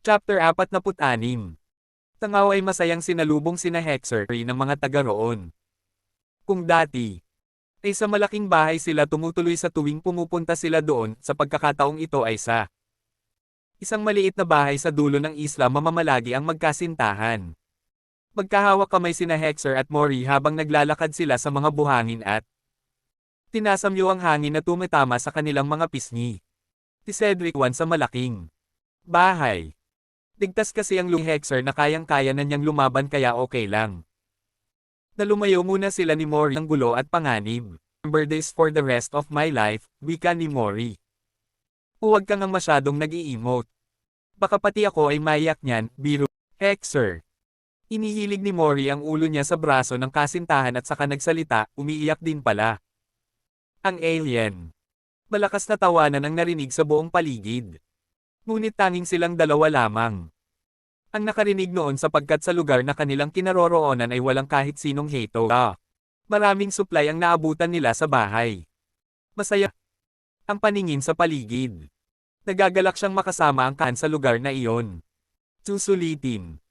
Chapter 46. Tangaw ay masayang sinalubong sina Hexer ng mga taga roon. Kung dati ay sa malaking bahay sila tumutuloy sa tuwing pumupunta sila doon, sa pagkakataong ito ay sa isang maliit na bahay sa dulo ng isla mamamalagi ang magkasintahan. Magkahawak kamay sina Hexer at Mori habang naglalakad sila sa mga buhangin at tinasamyo ang hangin na tumitama sa kanilang mga pisngi. Si Cedric Juan sa malaking bahay. Ligtas kasi ang Hexer na kayang-kaya na niyang lumaban kaya okay lang. Nalumayo muna sila ni Mori ng gulo at panganib. Remember this for the rest of my life, wika ni Mori. Huwag kang ang masyadong nag-i-emote. Baka pati ako ay maiyak niyan, biro. Hexer. Inihilig ni Mori ang ulo niya sa braso ng kasintahan at saka nagsalita, umiiyak din pala. Ang alien. Malakas na tawanan ang narinig sa buong paligid. Ngunit tanging silang dalawa lamang ang nakarinig noon sapagkat sa lugar na kanilang kinaroroonan ay walang kahit sinong heto. Maraming supply ang naabutan nila sa bahay. Masaya ang paningin sa paligid. Nagagalak siyang makasama ang sa lugar na iyon. Susulitin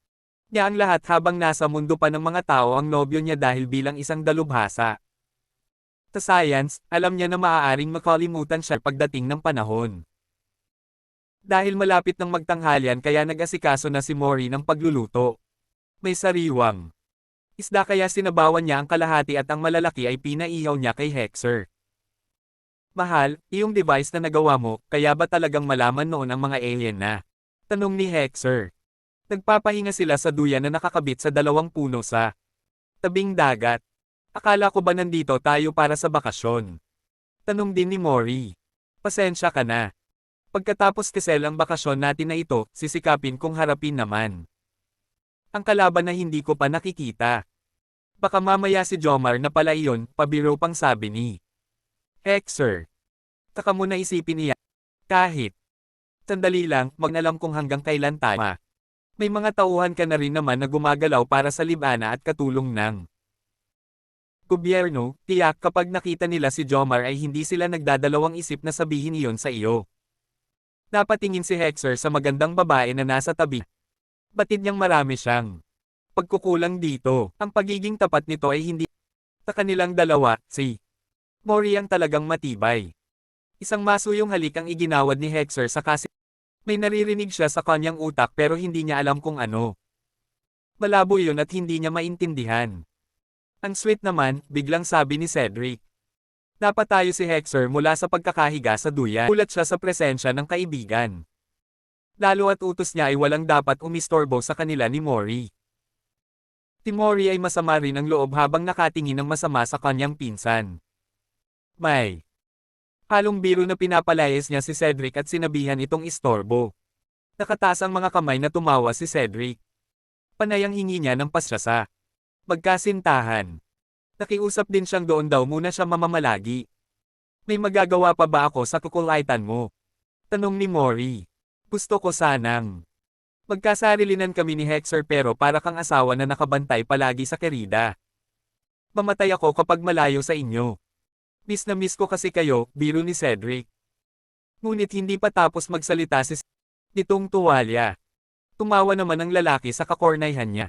niya ang lahat habang nasa mundo pa ng mga tao ang nobyo niya dahil bilang isang dalubhasa. Sa science, alam niya na maaaring makalimutan siya pagdating ng panahon. Dahil malapit ng magtanghalian kaya nag-asikaso na si Mori ng pagluluto. May sariwang isda kaya sinabawan niya ang kalahati at ang malalaki ay pinaihaw niya kay Hexer. Mahal, iyong device na nagawa mo, kaya ba talagang malaman noon ang mga alien na? Tanong ni Hexer. Nagpapahinga sila sa duyan na nakakabit sa dalawang puno sa tabing dagat. Akala ko ba nandito tayo para sa bakasyon? Tanong din ni Mori. Pasensya ka na. Pagkatapos Tesel ang bakasyon natin na ito, sisikapin kong harapin naman ang kalaban na hindi ko pa nakikita. Baka mamaya si Jomar na pala iyon, pabiro pang sabi ni Hexer. Taka mo na isipin niya. Kahit sandali lang, magnalam kung hanggang kailan tayo. May mga tauhan ka na rin naman na gumagalaw para sa libana at katulong ng gobyerno, tiyak kapag nakita nila si Jomar ay hindi sila nagdadalawang isip na sabihin iyon sa iyo. Napatingin si Hexer sa magandang babae na nasa tabi. Batid niyang marami siyang pagkukulang dito. Ang pagiging tapat nito ay hindi sa kanilang dalawa, si Mori ang talagang matibay. Isang masuyong halik ang iginawad ni Hexer sa kasi. May naririnig siya sa kanyang utak pero hindi niya alam kung ano. Malabo yun at hindi niya maintindihan. Ang sweet naman, biglang sabi ni Cedric. Napatayo si Hexer mula sa pagkakahiga sa duyan. Ulat siya sa presensya ng kaibigan. Lalo at utos niya ay walang dapat umistorbo sa kanila ni Mori. Si Mori ay masama rin ang loob habang nakatingin ng masama sa kanyang pinsan. May halong biro na pinapalayas niya si Cedric at sinabihan itong istorbo. Nakataas ang mga kamay na tumawa si Cedric. Panayang hingi niya ng pasya sa magkasintahan. Nakiusap din siyang doon daw muna siya mamamalagi. May magagawa pa ba ako sa kukulaitan mo? Tanong ni Mori. Gusto ko sanang magkasarilinan kami ni Hexer pero para kang asawa na nakabantay palagi sa kerida. Mamatay ako kapag malayo sa inyo. Miss na miss ko kasi kayo, biro ni Cedric. Ngunit hindi pa tapos magsalita si nitong tuwalya. Tumawa naman ang lalaki sa kakornayhan niya.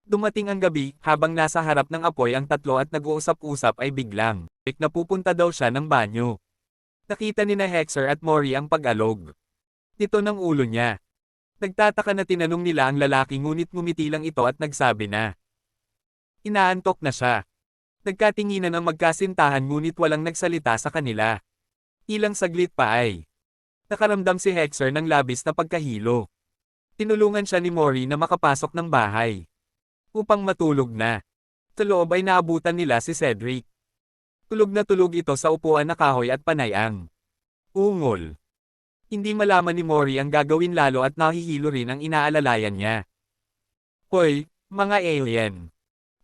Dumating ang gabi, habang nasa harap ng apoy ang tatlo at nag-uusap-usap ay biglang na pupunta daw siya ng banyo. Nakita ni na Hexer at Mori ang pag-alog nito ng ulo niya. Nagtataka na tinanong nila ang lalaki ngunit ngumiti lang ito at nagsabi na inaantok na siya. Nagkatinginan ang magkasintahan ngunit walang nagsalita sa kanila. Ilang saglit pa ay nakaramdam si Hexer ng labis na pagkahilo. Tinulungan siya ni Mori na makapasok ng bahay upang matulog na. Sa loob ay naabutan nila si Cedric. Tulog na tulog ito sa upuan na kahoy at panay ang ungol. Hindi malaman ni Mori ang gagawin lalo at nahihilo rin ang inaalalayan niya. Hoy, mga alien!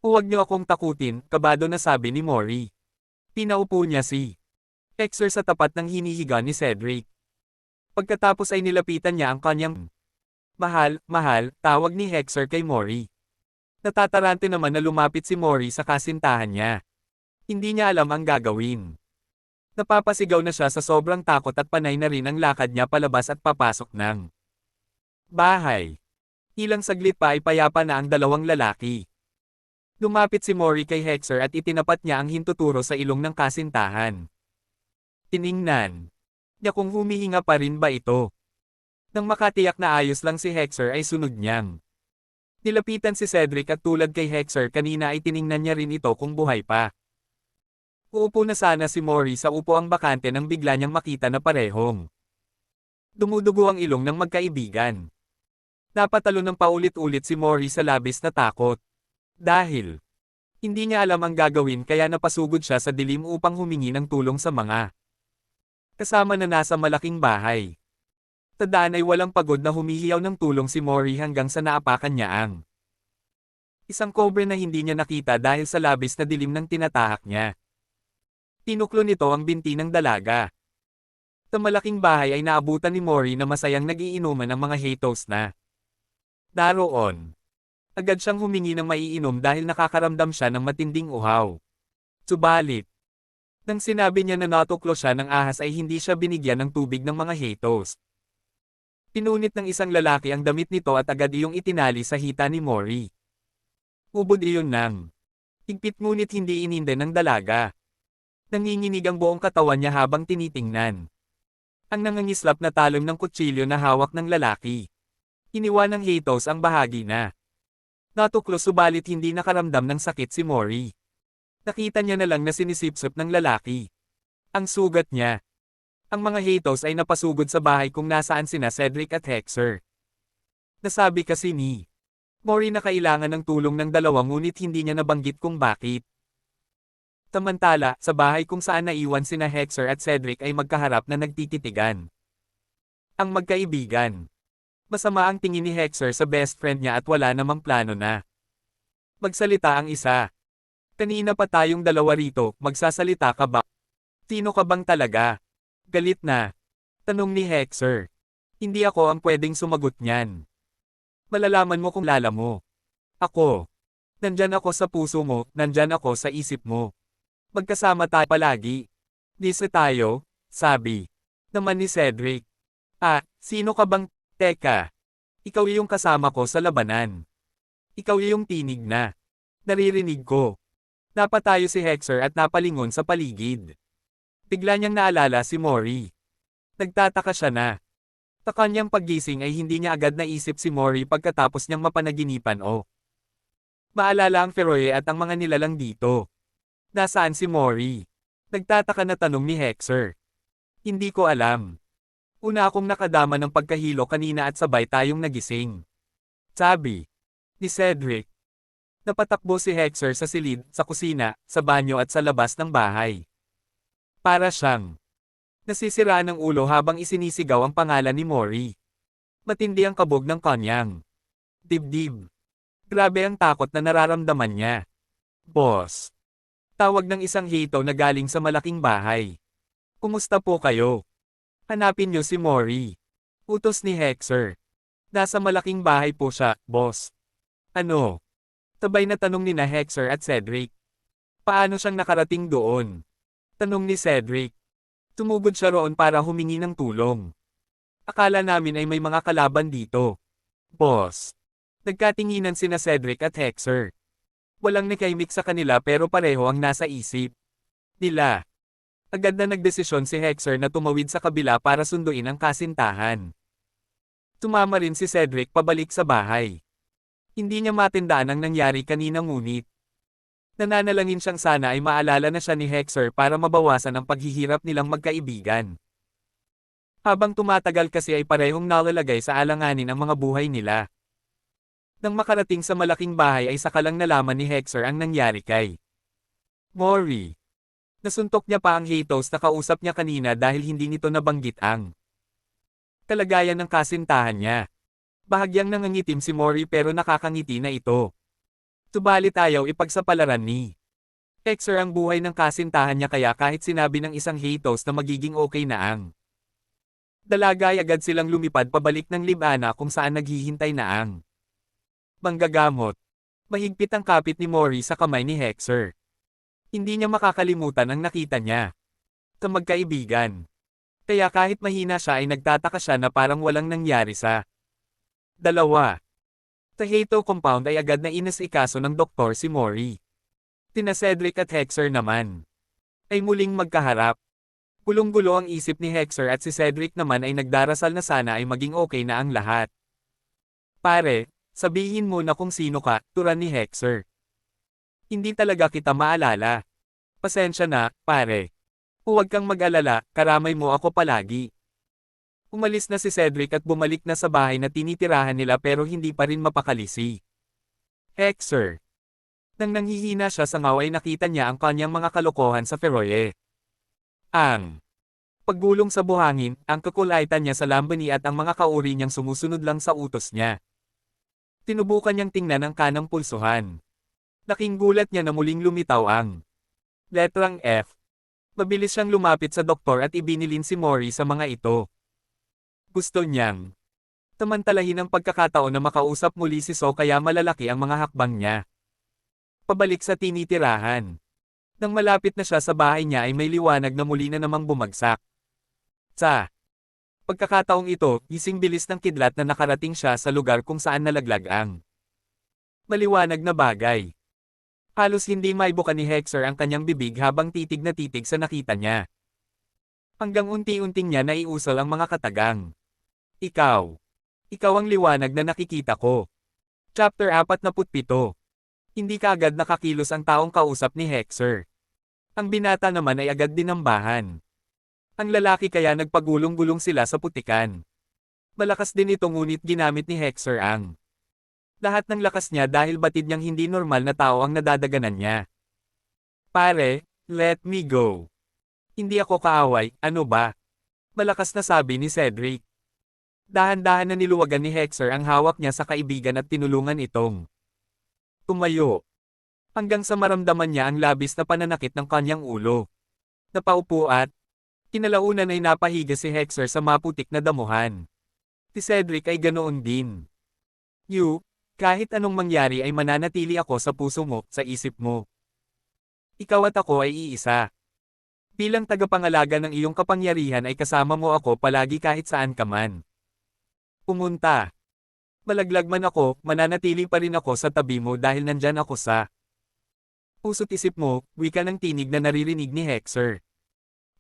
Huwag niyo akong takutin, kabado na sabi ni Mori. Pinaupo niya si Hexer sa tapat ng hinihiga ni Cedric. Pagkatapos ay nilapitan niya ang kanyang mahal, tawag ni Hexer kay Mori. Natatarante naman na lumapit si Mori sa kasintahan niya. Hindi niya alam ang gagawin. Napapasigaw na siya sa sobrang takot at panay na rin ang lakad niya palabas at papasok ng Bahay. Ilang saglit pa ay payapa na ang dalawang lalaki. Lumapit si Mori kay Hexer at itinapat niya ang hintuturo sa ilong ng kasintahan. Tiningnan niya kung humihinga pa rin ba ito. Nang makatiyak na ayos lang si Hexer ay sunod niyang. Nilapitan si Cedric at tulad kay Hexer kanina ay tiningnan niya rin ito kung buhay pa. Uupo na sana si Mori sa upuang bakante nang bigla niyang makita na parehong dumudugo ang ilong ng magkaibigan. Napatalo ng paulit-ulit si Mori sa labis na takot. Dahil hindi niya alam ang gagawin kaya napasugod siya sa dilim upang humingi ng tulong sa mga kasama na nasa malaking bahay. Tandaan ay walang pagod na humihiyaw ng tulong si Mori hanggang sa naapakan niya ang isang kobre na hindi niya nakita dahil sa labis na dilim ng tinatahak niya. Tinuklo nito ang binti ng dalaga. Sa malaking bahay ay naabutan ni Mori na masayang nagiinuman ang mga Hatos na naroon. Agad siyang humingi ng maiinom dahil nakakaramdam siya ng matinding uhaw. Subalit, nang sinabi niya na natuklo siya ng ahas ay hindi siya binigyan ng tubig ng mga Hatos. Pinunit ng isang lalaki ang damit nito at agad iyong itinali sa hita ni Mori. Ubod iyon ng higpit ngunit hindi ininde ng dalaga. Nanginginig ang buong katawan niya habang tinitingnan ang nangangislap na talon ng kutsilyo na hawak ng lalaki. Iniwan ng Hatos ang bahagi na natuklo subalit hindi nakaramdam ng sakit si Mori. Nakita niya na lang na sinisipsip ng lalaki ang sugat niya. Ang mga Hatos ay napasugod sa bahay kung nasaan sina Cedric at Hexer. Nasabi kasi ni Mori na kailangan ng tulong ng dalawa ngunit hindi niya nabanggit kung bakit. Samantala, sa bahay kung saan naiwan sina Hexer at Cedric ay magkaharap na nagtititigan ang magkaibigan. Masama ang tingin ni Hexer sa best friend niya at wala namang plano na magsalita ang isa. Kanina pa tayong dalawa rito, magsasalita ka ba? Sino ka bang talaga? Galit na tanong ni Hexer. Hindi ako ang pwedeng sumagot niyan. Malalaman mo kung lala mo. Ako. Nandyan ako sa puso mo, nandyan ako sa isip mo. Magkasama tayo palagi. Dise tayo, sabi naman ni Cedric. Sino ka bang? Teka. Ikaw yung kasama ko sa labanan. Ikaw yung tinig na naririnig ko. Napatayo si Hexer at napalingon sa paligid. Bigla niyang naalala si Mori. Nagtataka siya na sa kanyang paggising ay hindi niya agad naisip si Mori pagkatapos niyang mapanaginipan o maalala ang Feroe at ang mga nilalang dito. Nasaan si Mori? Nagtataka na tanong ni Hexer. Hindi ko alam. Una akong nakadama ng pagkahilo kanina at sabay tayong nagising. Sabi ni Cedric. Napatakbo si Hexer sa silid, sa kusina, sa banyo at sa labas ng bahay. Para siyang nasisira ng ulo habang isinisigaw ang pangalan ni Mori. Matindi ang kabog ng kanyang dibdib. Grabe ang takot na nararamdaman niya. Boss. Tawag ng isang Hato na galing sa malaking bahay. Kumusta po kayo? Hanapin niyo si Mori. Utos ni Hexer. Nasa malaking bahay po siya, boss. Ano? Sabay na tanong ni na Hexer at Cedric. Paano siyang nakarating doon? Tanong ni Cedric. Tumugod siya roon para humingi ng tulong. Akala namin ay may mga kalaban dito. Boss. Nagkatinginan sina Cedric at Hexer. Walang nakaimik sa kanila pero pareho ang nasa isip nila. Agad na nagdesisyon si Hexer na tumawid sa kabila para sunduin ang kasintahan. Tumama rin si Cedric pabalik sa bahay. Hindi niya matindaan ang nangyari kanina ngunit nananalangin siyang sana ay maalala na siya ni Hexer para mabawasan ang paghihirap nilang magkaibigan. Habang tumatagal kasi ay parehong nalalagay sa alanganin ang mga buhay nila. Nang makarating sa malaking bahay ay saka lang nalaman ni Hexer ang nangyari kay Mori. Nasuntok niya pa ang Hatos na kausap niya kanina dahil hindi nito nabanggit ang kalagayan ng kasintahan niya. Bahagyang nangangitim si Mori pero nakakangiti na ito. Subalit ayaw ipagsapalaran ni Hexer ang buhay ng kasintahan niya kaya kahit sinabi ng isang Hatos na magiging okay na ang dalaga ay agad silang lumipad pabalik ng libana kung saan naghihintay na ang manggagamot. Mahigpit ang kapit ni Mori sa kamay ni Hexer. Hindi niya makakalimutan ang nakita niya sa magkaibigan. Kaya kahit mahina siya ay nagtataka siya na parang walang nangyari sa Dalawa. Taheto compound ay agad na inasikaso ng doktor si Mori. Tina Cedric at Hexer naman ay muling magkaharap. Gulong-gulo ang isip ni Hexer at si Cedric naman ay nagdarasal na sana ay maging okay na ang lahat. Pare, sabihin mo na kung sino ka, turan ni Hexer. Hindi talaga kita maalala. Pasensya na, pare. Huwag kang mag-alala, karamay mo ako palagi. Umalis na si Cedric at bumalik na sa bahay na tinitirahan nila pero hindi pa rin mapakali si Hexer. Nang nanghihina siya sa ngaw ay nakita niya ang kanyang mga kalokohan sa Feroye. Ang paggulong sa buhangin, ang kakulaitan niya sa Lambani at ang mga kauri niyang sumusunod lang sa utos niya. Tinubukan niyang tingnan ang kanang pulsuhan. Laking gulat niya na muling lumitaw ang letrang F. Mabilis siyang lumapit sa doktor at ibinilin si Mori sa mga ito. Gusto niyang tamantalahin ang pagkakataon na makausap muli si So kaya malalaki ang mga hakbang niya. Pabalik sa tinitirahan. Nang malapit na siya sa bahay niya ay may liwanag na muli na namang bumagsak. Sa pagkakataong ito, gising bilis ng kidlat na nakarating siya sa lugar kung saan nalaglag ang maliwanag na bagay. Halos hindi maibuka ni Hexer ang kanyang bibig habang titig na titig sa nakita niya. Hanggang unti-unting niya naiusal ang mga katagang. Ikaw. Ikaw ang liwanag na nakikita ko. Chapter 47. Hindi kaagad nakakilos ang taong kausap ni Hexer. Ang binata naman ay agad dinambahan. Ang lalaki kaya nagpagulong-gulong sila sa putikan. Malakas din ito ngunit ginamit ni Hexer ang lahat ng lakas niya dahil batid niyang hindi normal na tao ang nadadaganan niya. Pare, let me go. Hindi ako kaaway, ano ba? Malakas na sabi ni Cedric. Dahan-dahan na niluwagan ni Hexer ang hawak niya sa kaibigan at tinulungan itong tumayo. Hanggang sa maramdaman niya ang labis na pananakit ng kanyang ulo. Napaupo at kinalaunan ay napahiga si Hexer sa maputik na damuhan. Si Cedric ay ganoon din. Kahit anong mangyari ay mananatili ako sa puso mo, sa isip mo. Ikaw at ako ay iisa. Bilang tagapangalaga ng iyong kapangyarihan ay kasama mo ako palagi kahit saan ka man pumunta. Malaglag man ako, mananatili pa rin ako sa tabi mo dahil nandyan ako sa puso't isip mo, wika ng tinig na naririnig ni Hexer.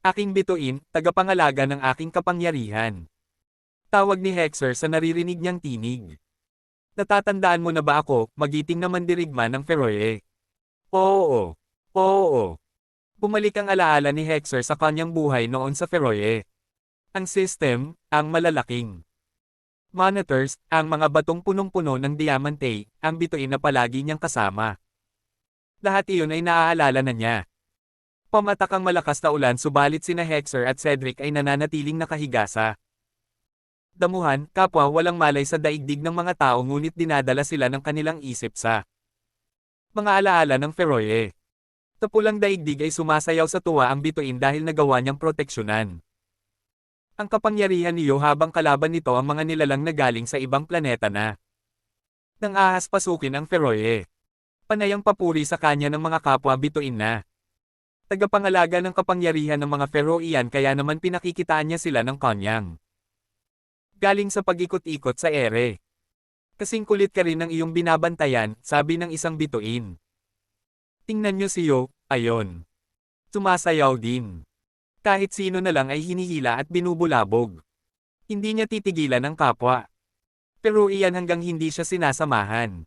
Aking bituin, tagapangalaga ng aking kapangyarihan. Tawag ni Hexer sa naririnig niyang tinig. Natatandaan mo na ba ako, magiting na mandirigma ng Feroye? Oo. Oo. Bumalik ang alaala ni Hexer sa kanyang buhay noon sa Feroye. Ang system, ang malalaking monitors, ang mga batong punong-puno ng diamante, ang bituin na palagi niyang kasama. Lahat iyon ay naaalala na niya. Pamatak ang malakas na ulan subalit sina Hexer at Cedric ay nananatiling nakahiga sa damuhan, kapwa walang malay sa daigdig ng mga tao ngunit dinadala sila ng kanilang isip sa mga alaala ng Feroye. Tapulang daigdig ay sumasayaw sa tuwa ang bituin dahil nagawa niyang proteksyonan ang kapangyarihan niyo habang kalaban nito ang mga nilalang na galing sa ibang planeta na nang ahas pasukin ang Feroye. Panayang papuri sa kanya ng mga kapwa bituin na tagapangalaga ng kapangyarihan ng mga Feroian kaya naman pinakikitaan niya sila ng kanyang galing sa pag-ikot-ikot sa ere. Kasing kulit ka rin ng iyong binabantayan, sabi ng isang bituin. Tingnan niyo si Yo, ayon. Sumasayaw din. Kahit sino na lang ay hinihila at binubulabog. Hindi niya titigilan ang kapwa. Pero iyan hanggang hindi siya sinasamahan.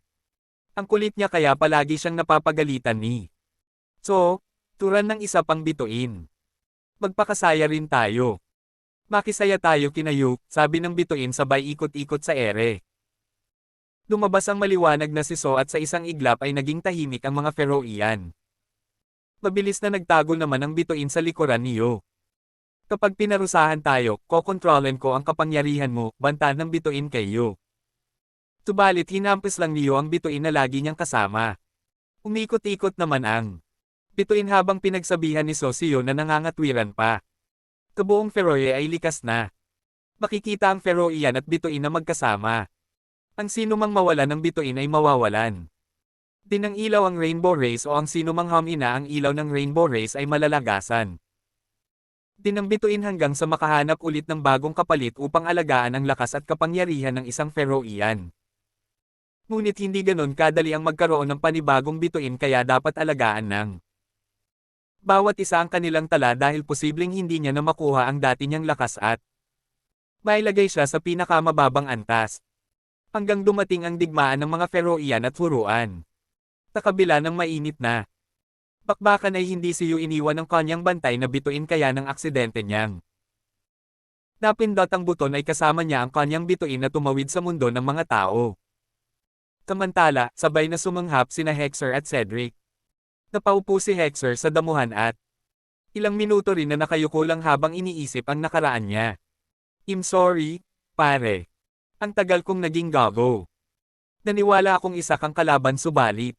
Ang kulit niya kaya palagi siyang napapagalitan ni So, turan ng isa pang bituin. Magpakasaya rin tayo. Makisaya tayo kinayo, sabi ng bituin sabay ikot-ikot sa ere. Lumabas ang maliwanag na si So at sa isang iglap ay naging tahimik ang mga Feroian. Mabilis na nagtago naman ang bituin sa likuran ni Yo. Kapag pinarusahan tayo, kokontrolin ko ang kapangyarihan mo, banta ng bituin kay Yo. Subalit hinampis lang niyo ang bituin na lagi niyang kasama. Umikot-ikot naman ang bituin habang pinagsabihan ni Sosio na nangangatwiran pa. Kabuong Feroye ay likas na. Makikita ang Feroian at bituin na magkasama. Ang sinumang mawalan ng bituin ay mawawalan. Din ang ilaw ang rainbow rays o ang sinumang humina ang ilaw ng rainbow rays ay malalagasan. Dinambituin hanggang sa makahanap ulit ng bagong kapalit upang alagaan ang lakas at kapangyarihan ng isang Feroian. Ngunit hindi ganon kadali ang magkaroon ng panibagong bituin kaya dapat alagaan ng bawat isa ang kanilang tala dahil posibleng hindi niya na makuha ang dati niyang lakas at mailagay siya sa pinakamababang antas. Hanggang dumating ang digmaan ng mga Feroian at Huruan. Sa kabila ng mainit na bakbakan ay hindi si Yu iniwan ng kanyang bantay na bituin kaya ng aksidente niyang napindot ang buton ay kasama niya ang kanyang bituin na tumawid sa mundo ng mga tao. Samantala, sabay na sumanghap sina Hexer at Cedric. Napaupo si Hexer sa damuhan at ilang minuto rin na nakayuko lang habang iniisip ang nakaraan niya. I'm sorry, pare. Ang tagal kong naging gago. Naniwala akong isa kang kalaban subalit.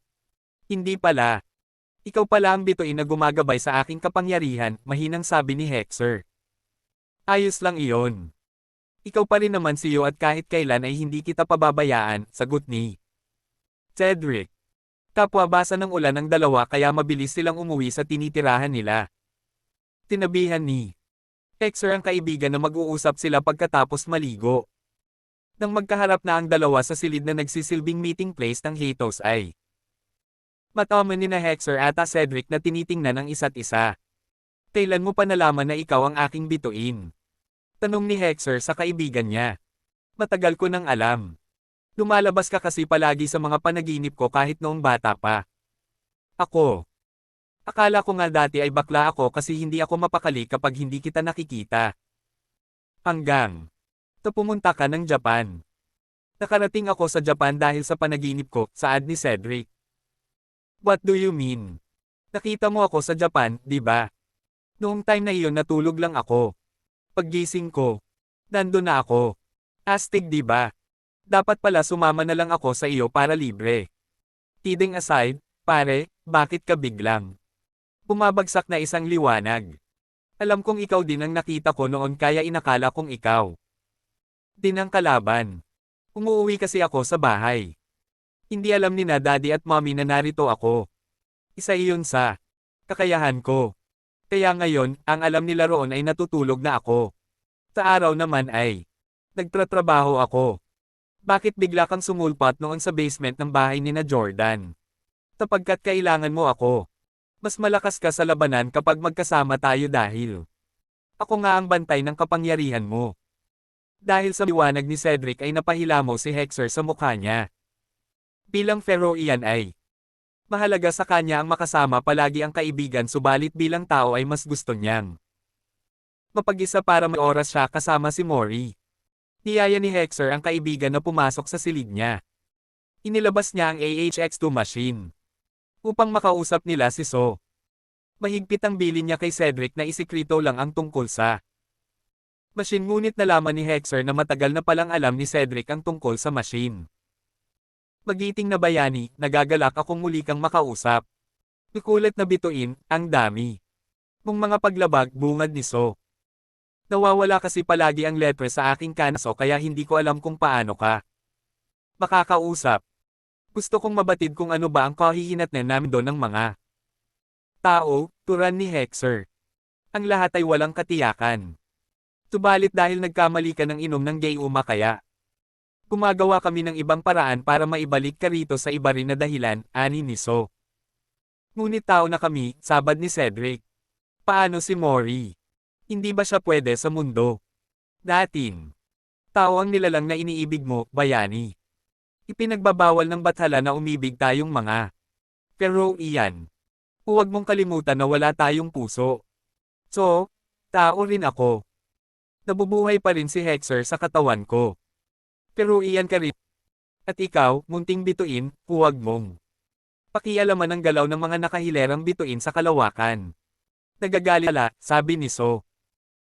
Hindi pala. Ikaw pala ang bituin na gumagabay sa aking kapangyarihan, mahinang sabi ni Hexer. Ayos lang iyon. Ikaw pa rin naman si Yu at kahit kailan ay hindi kita pababayaan, sagot ni Cedric. Kapwa basa ng ulan ng dalawa kaya mabilis silang umuwi sa tinitirahan nila. Tinabihan ni Hexer ang kaibigan na mag-uusap sila pagkatapos maligo. Nang magkaharap na ang dalawa sa silid na nagsisilbing meeting place ng Hatos ay mataman ni na Hexer at Cedric na tinitingnan ang isa't isa. Kailan mo pa nalaman na ikaw ang aking bituin? Tanong ni Hexer sa kaibigan niya. Matagal ko nang alam. Lumalabas ka kasi palagi sa mga panaginip ko kahit noong bata pa. Ako. Akala ko nga dati ay bakla ako kasi hindi ako mapakali kapag hindi kita nakikita. Hanggang pumunta ka ng Japan. Nakarating ako sa Japan dahil sa panaginip ko, saad ni Cedric. What do you mean? Nakita mo ako sa Japan, di ba? Noong time na iyon natulog lang ako. Paggising ko, nandun na ako. Astig di ba? Dapat pala sumama na lang ako sa iyo para libre. Kidding aside, pare, bakit ka biglang bumabagsak na isang liwanag? Alam kong ikaw din ang nakita ko noon kaya inakala kong ikaw din ang kalaban. Umuuwi kasi ako sa bahay. Hindi alam ni na daddy at mommy na narito ako. Isa iyon sa kakayahan ko. Kaya ngayon, ang alam nila roon ay natutulog na ako. Sa araw naman ay nagtratrabaho ako. Bakit bigla kang sumulpat noon sa basement ng bahay ni na Jordan? Sapagkat kailangan mo ako. Mas malakas ka sa labanan kapag magkasama tayo dahil ako nga ang bantay ng kapangyarihan mo. Dahil sa liwanag ni Cedric ay napahilamo si Hexer sa mukha niya. Bilang Feroian ay mahalaga sa kanya ang makasama palagi ang kaibigan subalit bilang tao ay mas gusto niyang mapag-isa para may oras siya kasama si Mori. Niyaya ni Hexer ang kaibigan na pumasok sa silid niya. Inilabas niya ang AHX-2 machine upang makausap nila si So. Mahigpit ang bilin niya kay Cedric na isikrito lang ang tungkol sa machine ngunit nalaman ni Hexer na matagal na palang alam ni Cedric ang tungkol sa machine. Magiting na bayani, nagagalak akong muli kang makausap. Nakulat na bituin, ang dami mong mga paglabag bungad ni So. Nawawala kasi palagi ang letre sa aking kanso kaya hindi ko alam kung paano ka makakausap. Gusto kong mabatid kung ano ba ang kahihinatnan namin doon ng mga tao, turan ni Hexer. Ang lahat ay walang katiyakan. Subalit dahil nagkamali ka ng inom ng Gayuma kaya gumagawa kami ng ibang paraan para maibalik ka rito sa iba rin na dahilan, ani ni So. Ngunit tao na kami, sabad ni Cedric. Paano si Mori? Hindi ba siya pwede sa mundo natin? Tao ang nilalang na iniibig mo, bayani. Ipinagbabawal ng bathala na umibig tayong mga Feroian. Huwag mong kalimutan na wala tayong puso. So, tao rin ako. Nabubuhay pa rin si Hexer sa katawan ko. Feroian ka rin. At ikaw, munting bituin, huwag mong pakialaman ang galaw ng mga nakahilerang bituin sa kalawakan. Nagagalit, sabi ni So.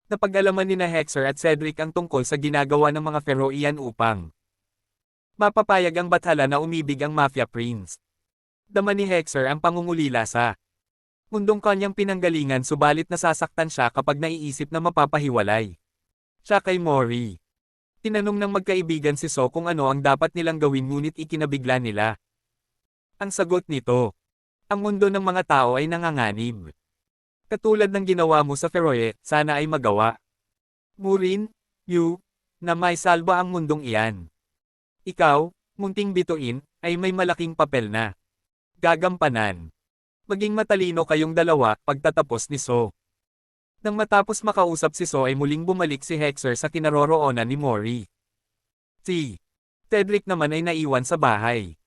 Napag-alaman ni na Hexer at Cedric ang tungkol sa ginagawa ng mga Feroian upang mapapayag ang bathala na umibig ang Mafia Prince. Dama ni Hexer ang pangungulila sa mundong kanyang pinanggalingan subalit nasasaktan siya kapag naiisip na mapapahiwalay siya kay Mori. Tinanong ng magkaibigan si So kung ano ang dapat nilang gawin ngunit ikinabigla nila. Ang sagot nito, ang mundo ng mga tao ay nanganganib. Katulad ng ginawa mo sa Feroe, sana ay magawa mo rin, Yu, na may salba ang mundong iyan. Ikaw, munting bituin, ay may malaking papel na gagampanan. Maging matalino kayong dalawa pagtatapos ni So. Nang matapos makausap si So ay muling bumalik si Hexer sa kinaroroonan ni Mori. Si Cedric naman ay naiwan sa bahay.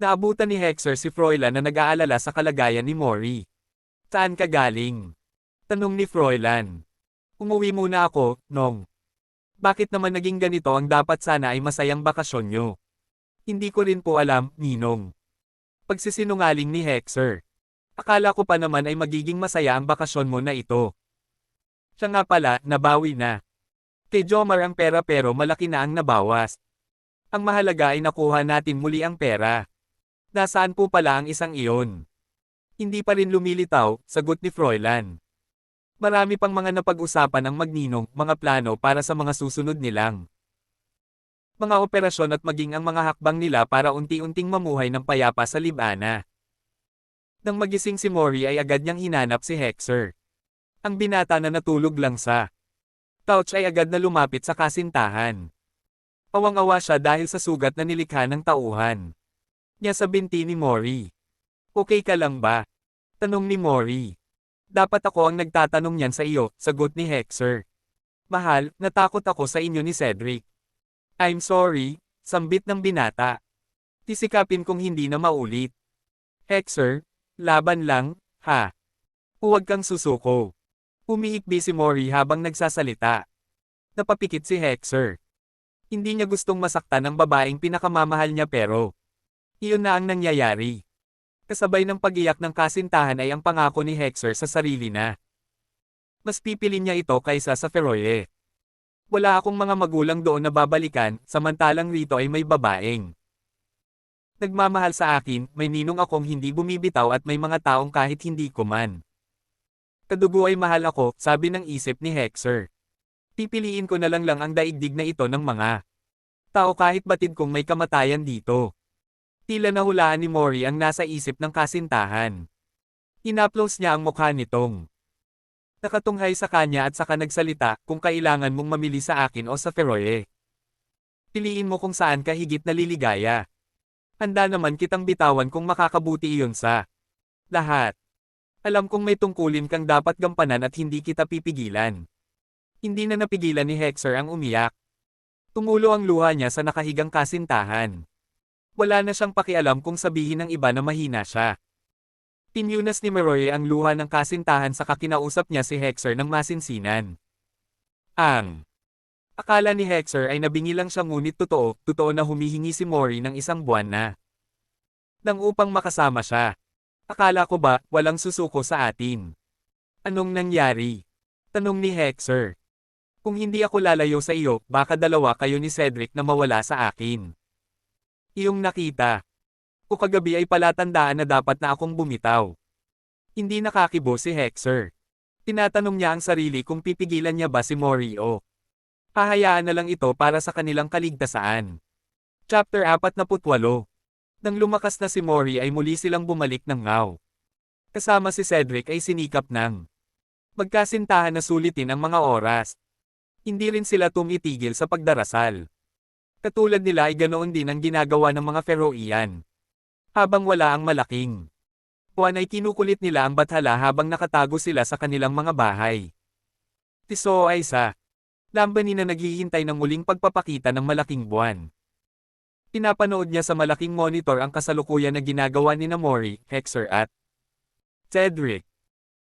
Naabutan ni Hexer si Froilan na nag-aalala sa kalagayan ni Mori. Saan ka galing? Tanong ni Froilan. Umuwi muna ako, Nong. Bakit naman naging ganito ang dapat sana ay masayang bakasyon nyo? Hindi ko rin po alam, Ninong. Pagsisinungaling ni Hexer. Akala ko pa naman ay magiging masaya ang bakasyon mo na ito. Siya nga pala, nabawi na. Kay Jomar ang pera pero malaki na ang nabawas. Ang mahalaga ay nakuha natin muli ang pera. Nasaan po pala ang isang iyon? Hindi pa rin lumilitaw, sagot ni Froilan. Marami pang mga napag-usapan ang magninong, mga plano para sa mga susunod nilang mga operasyon at maging ang mga hakbang nila para unti-unting mamuhay ng payapa sa Libana. Nang magising si Mori ay agad niyang hinanap si Hexer. Ang binata na natulog lang sa couch ay agad na lumapit sa kasintahan. Awang-awa siya dahil sa sugat na nilikha ng tauhan niya sa binti ni Mori. Okay ka lang ba? Tanong ni Mori. Dapat ako ang nagtatanong niyan sa iyo, sagot ni Hexer. Mahal, natakot ako sa inyo ni Cedric. I'm sorry, sambit ng binata. Tisikapin kong hindi na maulit. Hexer, laban lang, ha? Huwag kang susuko. Umiikbi si Mori habang nagsasalita. Napapikit si Hexer. Hindi niya gustong masaktan ang babaeng pinakamamahal niya pero iyon na ang nangyayari. Kasabay ng pag-iyak ng kasintahan ay ang pangako ni Hexer sa sarili na mas pipili niya ito kaysa sa Feroe. Wala akong mga magulang doon na babalikan, samantalang rito ay may babaeng nagmamahal sa akin, may ninong akong hindi bumibitaw at may mga taong kahit hindi ko man kadugo ay mahal ako, sabi ng isip ni Hexer. Pipiliin ko na lang ang daigdig na ito ng mga tao kahit batid kong may kamatayan dito. Tila nahulaan ni Mori ang nasa isip ng kasintahan. Inaplos niya ang mukha nitong nakatunghay sa kanya at saka nagsalita, kung kailangan mong mamili sa akin o sa Feroe. Piliin mo kung saan ka higit naliligaya. Handa naman kitang bitawan kung makakabuti iyon sa lahat. Alam kong may tungkulin kang dapat gampanan at hindi kita pipigilan. Hindi na napigilan ni Hexer ang umiyak. Tumulo ang luha niya sa nakahigang kasintahan. Wala na siyang pakialam kung sabihin ng iba na mahina siya. Pinyunas ni Meroe ang luha ng kasintahan sa kakinausap niya si Hexer ng masinsinan. Ang akala ni Hexer ay nabingi lang siya ngunit totoo na humihingi si Mori ng isang buwan na nang upang makasama siya. Akala ko ba, walang susuko sa atin? Anong nangyari? Tanong ni Hexer. Kung hindi ako lalayo sa iyo, baka dalawa kayo ni Cedric na mawala sa akin. Iyong nakita. O kagabi ay palatandaan na dapat na akong bumitaw. Hindi nakakibo si Hexer. Tinatanong niya ang sarili kung pipigilan niya ba si Mori o hahayaan na lang ito para sa kanilang kaligtasan. Chapter 48. Nang lumakas na si Mori ay muli silang bumalik ng Ngao. Kasama si Cedric ay sinikap ng magkasintahan na sulitin ang mga oras. Hindi rin sila tumitigil sa pagdarasal. Katulad nila ay ganoon din ang ginagawa ng mga Feroian. Habang wala ang malaking buwan ay kinukulit nila ang bathala habang nakatago sila sa kanilang mga bahay. Tiso ay sa lambanin na naghihintay ng muling pagpapakita ng malaking buwan. Pinapanood niya sa malaking monitor ang kasalukuyan na ginagawa ni Mori, Hexer at Cedric.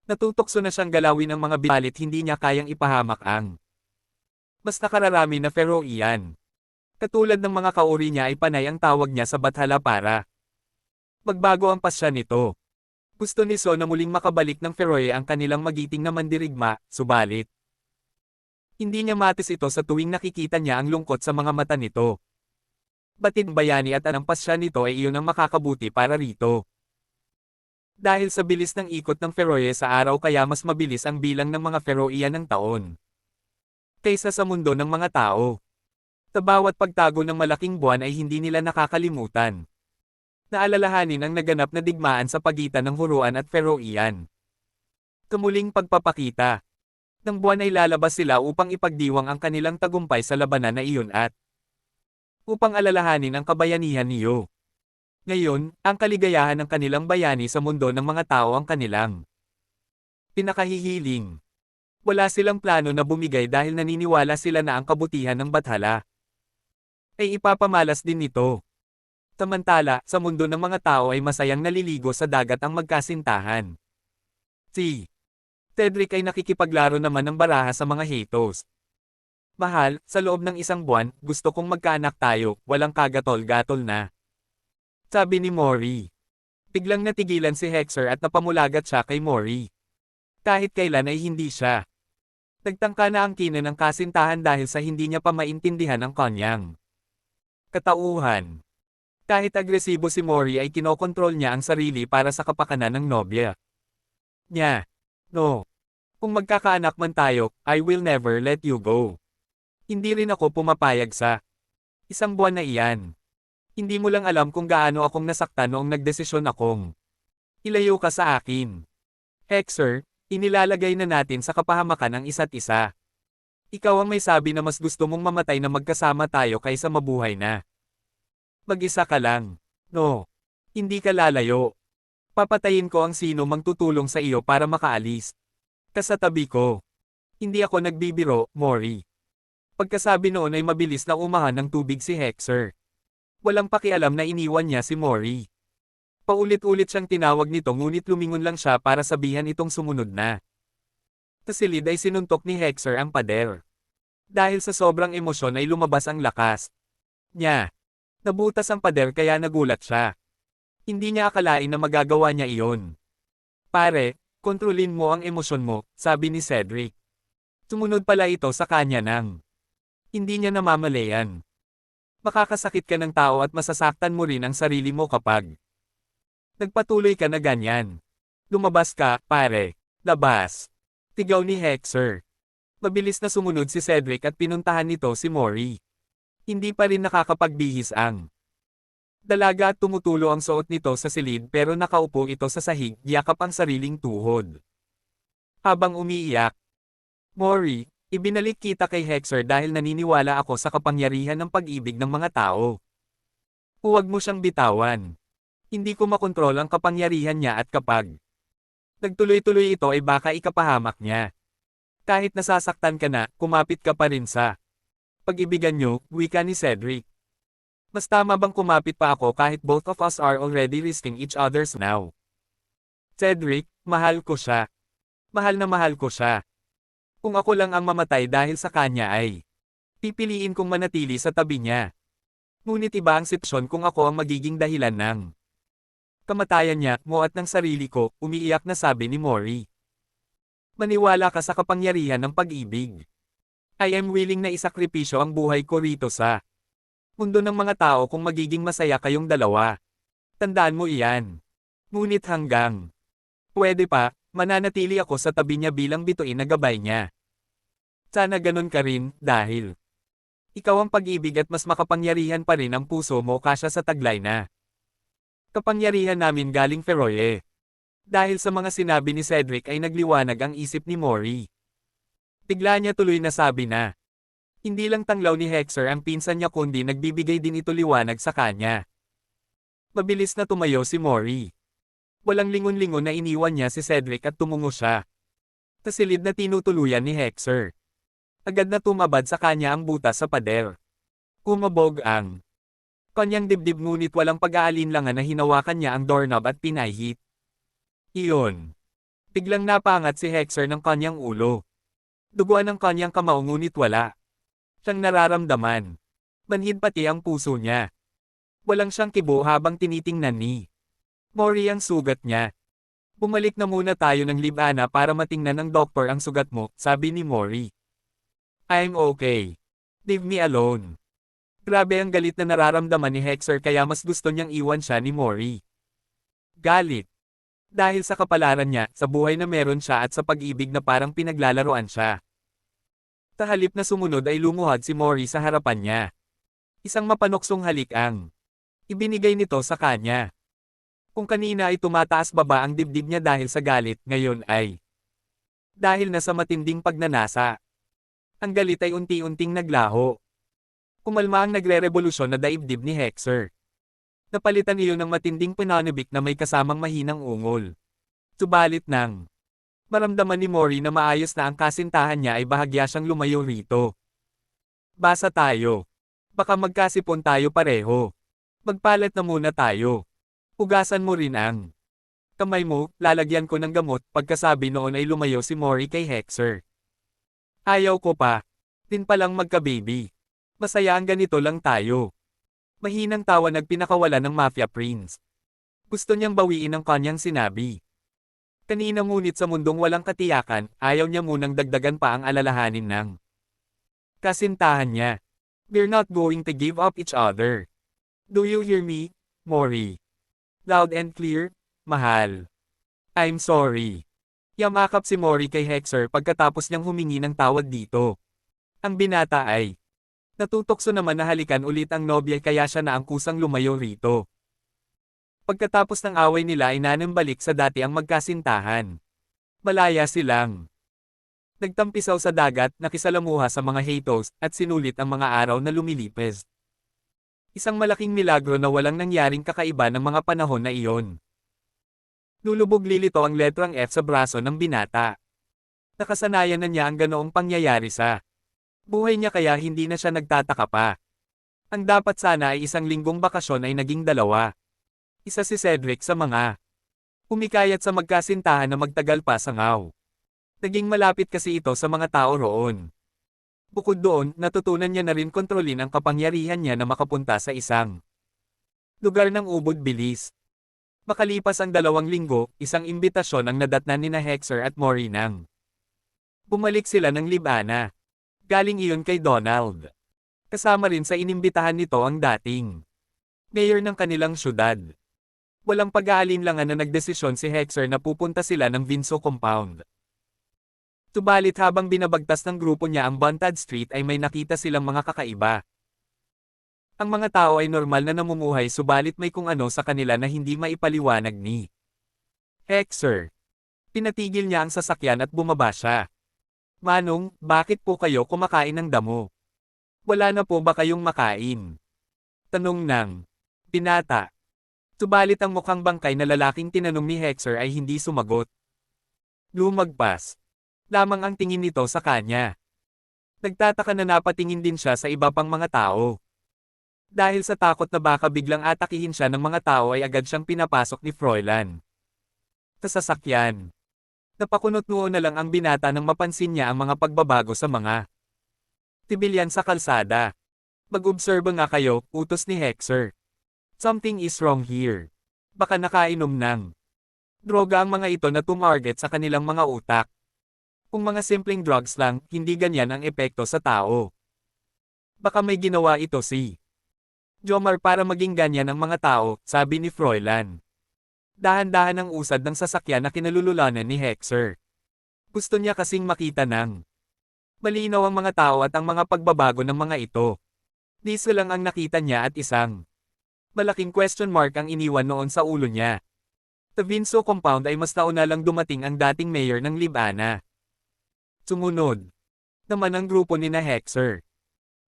Natutokso na siyang galawin ang mga balit hindi niya kayang ipahamak ang mas nakararami na Feroian. Katulad ng mga kauri niya ay panay ang tawag niya sa bathala para magbago ang pasya nito. Gusto ni So na muling makabalik ng Feroe ang kanilang magiting na mandirigma, subalit hindi niya matis ito sa tuwing nakikita niya ang lungkot sa mga mata nito. Batid bayani at anang pasya nito ay iyon ang makakabuti para rito. Dahil sa bilis ng ikot ng Feroe sa araw kaya mas mabilis ang bilang ng mga Feroian ng taon kaysa sa mundo ng mga tao. Sa bawat pagtago ng malaking buwan ay hindi nila nakakalimutan na alalahanin ang naganap na digmaan sa pagitan ng Huruan at Feroian. Kamuling pagpapakita. Ng buwan ay lalabas sila upang ipagdiwang ang kanilang tagumpay sa labanan na iyon at upang alalahanin ang kabayanihan niyo. Ngayon, ang kaligayahan ng kanilang bayani sa mundo ng mga tao ang kanilang pinakahihiling. Wala silang plano na bumigay dahil naniniwala sila na ang kabutihan ng bathala ay ipapamalas din nito. Samantala, sa mundo ng mga tao ay masayang naliligo sa dagat ang magkasintahan. Si Cedric ay nakikipaglaro naman ng baraha sa mga hetos. Mahal, sa loob ng isang buwan, gusto kong magkaanak tayo, walang kagatol-gatol na. Sabi ni Mori. Biglang natigilan si Hexer at napamulagat siya kay Mori. Kahit kailan ay hindi siya nagtangka na angkinin ng kasintahan dahil sa hindi niya pa maintindihan ang kanyang katauhan. Kahit agresibo si Mori ay kinokontrol niya ang sarili para sa kapakanan ng nobya niya. No. Kung magkakaanak man tayo, I will never let you go. Hindi rin ako pumapayag sa isang buwan na iyan. Hindi mo lang alam kung gaano akong nasaktan noong nagdesisyon akong ilayo ka sa akin. Hexer, inilalagay na natin sa kapahamakan ang isa't isa. Ikaw ang may sabi na mas gusto mong mamatay na magkasama tayo kaysa mabuhay na mag-isa ka lang. No. Hindi ka lalayo. Papatayin ko ang sino mang tutulong sa iyo para makaalis. Kasatabi ko. Hindi ako nagbibiro, Mori. Pagkasabi noon ay mabilis na umahan ng tubig si Hexer. Walang pakialam na iniwan niya si Mori. Paulit-ulit siyang tinawag nito ngunit lumingon lang siya para sabihan itong sumunod na. Tasilid ay sinuntok ni Hexer ang pader. Dahil sa sobrang emosyon ay lumabas ang lakas niya. Nabutas ang pader kaya nagulat siya. Hindi niya akalain na magagawa niya iyon. Pare, kontrolin mo ang emosyon mo, sabi ni Cedric. Sumunod pala ito sa kanya nang hindi niya namamalayan. Makakasakit ka ng tao at masasaktan mo rin ang sarili mo kapag nagpatuloy ka na ganyan. Lumabas ka, pare. Labas. Tigaw ni Hexer. Mabilis na sumunod si Cedric at pinuntahan nito si Mori. Hindi pa rin nakakapagbihis ang dalaga at tumutulo ang suot nito sa silid pero nakaupo ito sa sahig, yakap ang sariling tuhod. Habang umiiyak, Mori, ibinalik kita kay Hexer dahil naniniwala ako sa kapangyarihan ng pag-ibig ng mga tao. Huwag mo siyang bitawan. Hindi ko makontrol ang kapangyarihan niya at kapag nagtuloy-tuloy ito ay baka ikapahamak niya. Kahit nasasaktan ka na, kumapit ka pa rin sa pag-ibigan niyo, wika ni Cedric. Mas tama bang kumapit pa ako kahit both of us are already risking each other's now? Cedric, mahal ko siya. Mahal na mahal ko siya. Kung ako lang ang mamatay dahil sa kanya ay pipiliin kong manatili sa tabi niya. Ngunit iba ang sitwasyon kung ako ang magiging dahilan ng kamatayan niya, mo at ng sarili ko, umiiyak na sabi ni Mori. Maniwala ka sa kapangyarihan ng pag-ibig. I am willing na isakripisyo ang buhay ko rito sa mundo ng mga tao kung magiging masaya kayong dalawa. Tandaan mo iyan. Ngunit hanggang pwede pa, mananatili ako sa tabi niya bilang bituin na gabay niya. Sana ganun ka rin, dahil ikaw ang pag-ibig at mas makapangyarihan pa rin ang puso mo kasya sa taglay na kapangyarihan namin galing Feroye. Dahil sa mga sinabi ni Cedric ay nagliwanag ang isip ni Mori. Bigla niya tuloy na sabi na hindi lang tanglaw ni Hexer ang pinsan niya kundi nagbibigay din ito liwanag sa kanya. Mabilis na tumayo si Mori. Walang lingon-lingon na iniwan niya si Cedric at tumungo siya. Tasilid na tinutuluyan ni Hexer. Agad na tumabad sa kanya ang butas sa pader. Kumabog ang kanyang dibdib ngunit walang pag-aalinlangan na hinawakan niya ang doorknob at pinahit. Iyon. Biglang napangat si Hexer ng kanyang ulo. Duguan ang kanyang kamao ngunit wala siyang nararamdaman. Manhid pati ang puso niya. Walang siyang kibo habang tinitingnan ni Mori ang sugat niya. Bumalik na muna tayo ng libana para matingnan ng doktor ang sugat mo, sabi ni Mori. I'm okay. Leave me alone. Grabe ang galit na nararamdaman ni Hexer kaya mas gusto niyang iwan siya ni Mori. Galit. Dahil sa kapalaran niya, sa buhay na meron siya at sa pag-ibig na parang pinaglalaroan siya. Tahalip na sumunod ay lumuhad si Mori sa harapan niya. Isang mapanoksong halik ang ibinigay nito sa kanya. Kung kanina ay tumataas baba ang dibdib niya dahil sa galit, ngayon ay Dahil na sa matinding pagnanasa, ang galit ay unti-unting naglaho. Kumalma ang nagre-revolusyon na daibdib ni Hexer. Napalitan iyon ng matinding pananabik na may kasamang mahinang ungol. Subalit nang maramdaman ni Mori na maayos na ang kasintahan niya ay bahagya siyang lumayo rito. Basa tayo. Baka magkasipon tayo pareho. Magpalat na muna tayo. Hugasan mo rin ang kamay mo, lalagyan ko ng gamot. Pagkasabi noon ay lumayo si Mori kay Hexer. Ayaw ko pa. Din palang magka-baby. Masaya ang ganito lang tayo. Mahinang tawa nagpinakawala ng Mafia Prince. Gusto niyang bawiin ang kanyang sinabi. Kanina ngunit sa mundong walang katiyakan, ayaw niya munang dagdagan pa ang alalahanin ng kasintahan niya. We're not going to give up each other. Do you hear me, Mori? Loud and clear, mahal. I'm sorry. Yamakap si Mori kay Hexer pagkatapos niyang humingi ng tawad dito. Ang binata ay natutokso naman na halikan ulit ang nobya kaya siya na ang kusang lumayo rito. Pagkatapos ng away nila ay nanambalik sa dati ang magkasintahan. Malaya silang nagtampisaw sa dagat, nakisalamuha sa mga hatos, at sinulit ang mga araw na lumilipes. Isang malaking milagro na walang nangyaring kakaiba ng mga panahon na iyon. Lulubog lilito ang letrang F sa braso ng binata. Nakasanayan na niya ang ganoong pangyayari sa buhay niya kaya hindi na siya nagtataka pa. Ang dapat sana ay isang linggong bakasyon ay naging 2. Isa si Cedric sa mga humikayat sa magkasintahan na magtagal pa sa ngaw. Naging malapit kasi ito sa mga tao roon. Bukod doon, natutunan niya na rin kontrolin ang kapangyarihan niya na makapunta sa isang lugar ng ubod bilis. Makalipas ang 2 linggo, isang imbitasyon ang nadatnan nina Hexer at Mori nang bumalik sila ng Libana. Galing iyon kay Donald. Kasama rin sa inimbitahan nito ang dating mayor ng kanilang syudad. Walang pag-aalinlangan na nagdesisyon si Hexer na pupunta sila ng Vinso Compound. Subalit habang binabagtas ng grupo niya ang Buntad Street ay may nakita silang mga kakaiba. Ang mga tao ay normal na namumuhay subalit may kung ano sa kanila na hindi maipaliwanag ni Hexer. Pinatigil niya ang sasakyan at bumaba siya. Manong, bakit po kayo kumakain ng damo? Wala na po ba kayong makain? Tanong ng binata. Subalit ang mukhang bangkay na lalaking tinanong ni Hexer ay hindi sumagot. Lumagpas lamang ang tingin nito sa kanya. Nagtataka na napatingin din siya sa iba pang mga tao. Dahil sa takot na baka biglang atakihin siya ng mga tao ay agad siyang pinapasok ni Froilan sa sasakyan. Napakunot noon na lang ang binata nang mapansin niya ang mga pagbabago sa mga tibilyan sa kalsada. Mag-obserba nga kayo, utos ni Hexer. Something is wrong here. Baka nakainom ng droga ang mga ito na tumarget sa kanilang mga utak. Kung mga simpleng drugs lang, hindi ganyan ang epekto sa tao. Baka may ginawa ito si Jomar para maging ganyan ang mga tao, sabi ni Froilan. Dahan-dahan ang usad ng sasakyan na kinalululanan ni Hexer. Gusto niya kasing makita ng malinaw ang mga tao at ang mga pagbabago ng mga ito. Diesel lang ang nakita niya at isang malaking question mark ang iniwan noon sa ulo niya. Sa Vinso Compound ay mas nauna lang dumating ang dating mayor ng Libana. Sumunod naman ang grupo ni Hexer.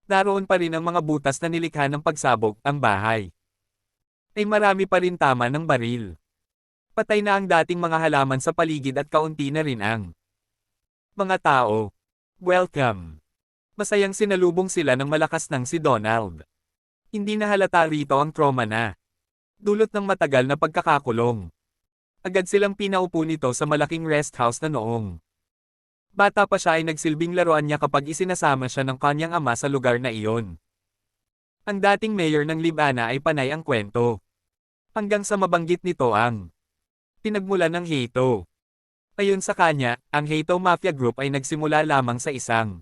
Naroon pa rin ang mga butas na nilikha ng pagsabog, ang bahay. Ay marami pa rin tama ng baril. Patay na ang dating mga halaman sa paligid at kaunti na rin ang mga tao. Welcome. Masayang sinalubong sila ng malakas ng si Donald. Hindi na halata rito ang trauma na dulot ng matagal na pagkakakulong. Agad silang pinaupo nito sa malaking rest house na noong bata pa siya ay nagsilbing laruan niya kapag isinasama siya ng kanyang ama sa lugar na iyon. Ang dating mayor ng Libana ay panay ang kwento. Hanggang sa mabanggit nito ang pinagmulan ng Hato. Ayon sa kanya, ang Hato Mafia Group ay nagsimula lamang sa isang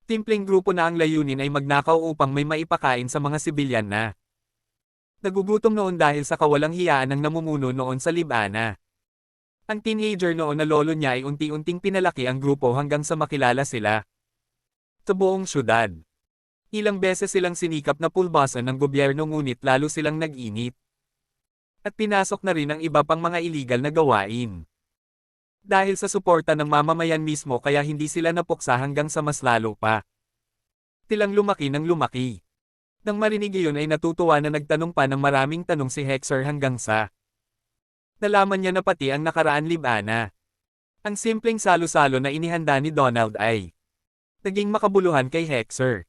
timpleng grupo na ang layunin ay magnakaw upang may maipakain sa mga sibilyan na nagugutom noon dahil sa kawalang hiyaan ng namumuno noon sa Libana. Ang teenager noon na lolo niya ay unti-unting pinalaki ang grupo hanggang sa makilala sila sa buong syudad. Ilang beses silang sinikap na pulbasan ng gobyerno ngunit lalo silang nag-init. At pinasok na rin ang iba pang mga illegal na gawain. Dahil sa suporta ng mamamayan mismo kaya hindi sila napuksa hanggang sa mas lalo pa. Tilang lumaki ng lumaki. Nang marinig iyon ay natutuwa na nagtanong pa ng maraming tanong si Hexer hanggang sa nalaman niya na pati ang nakaraan libana. Ang simpleng salo-salo na inihanda ni Donald ay naging makabuluhan kay Hexer.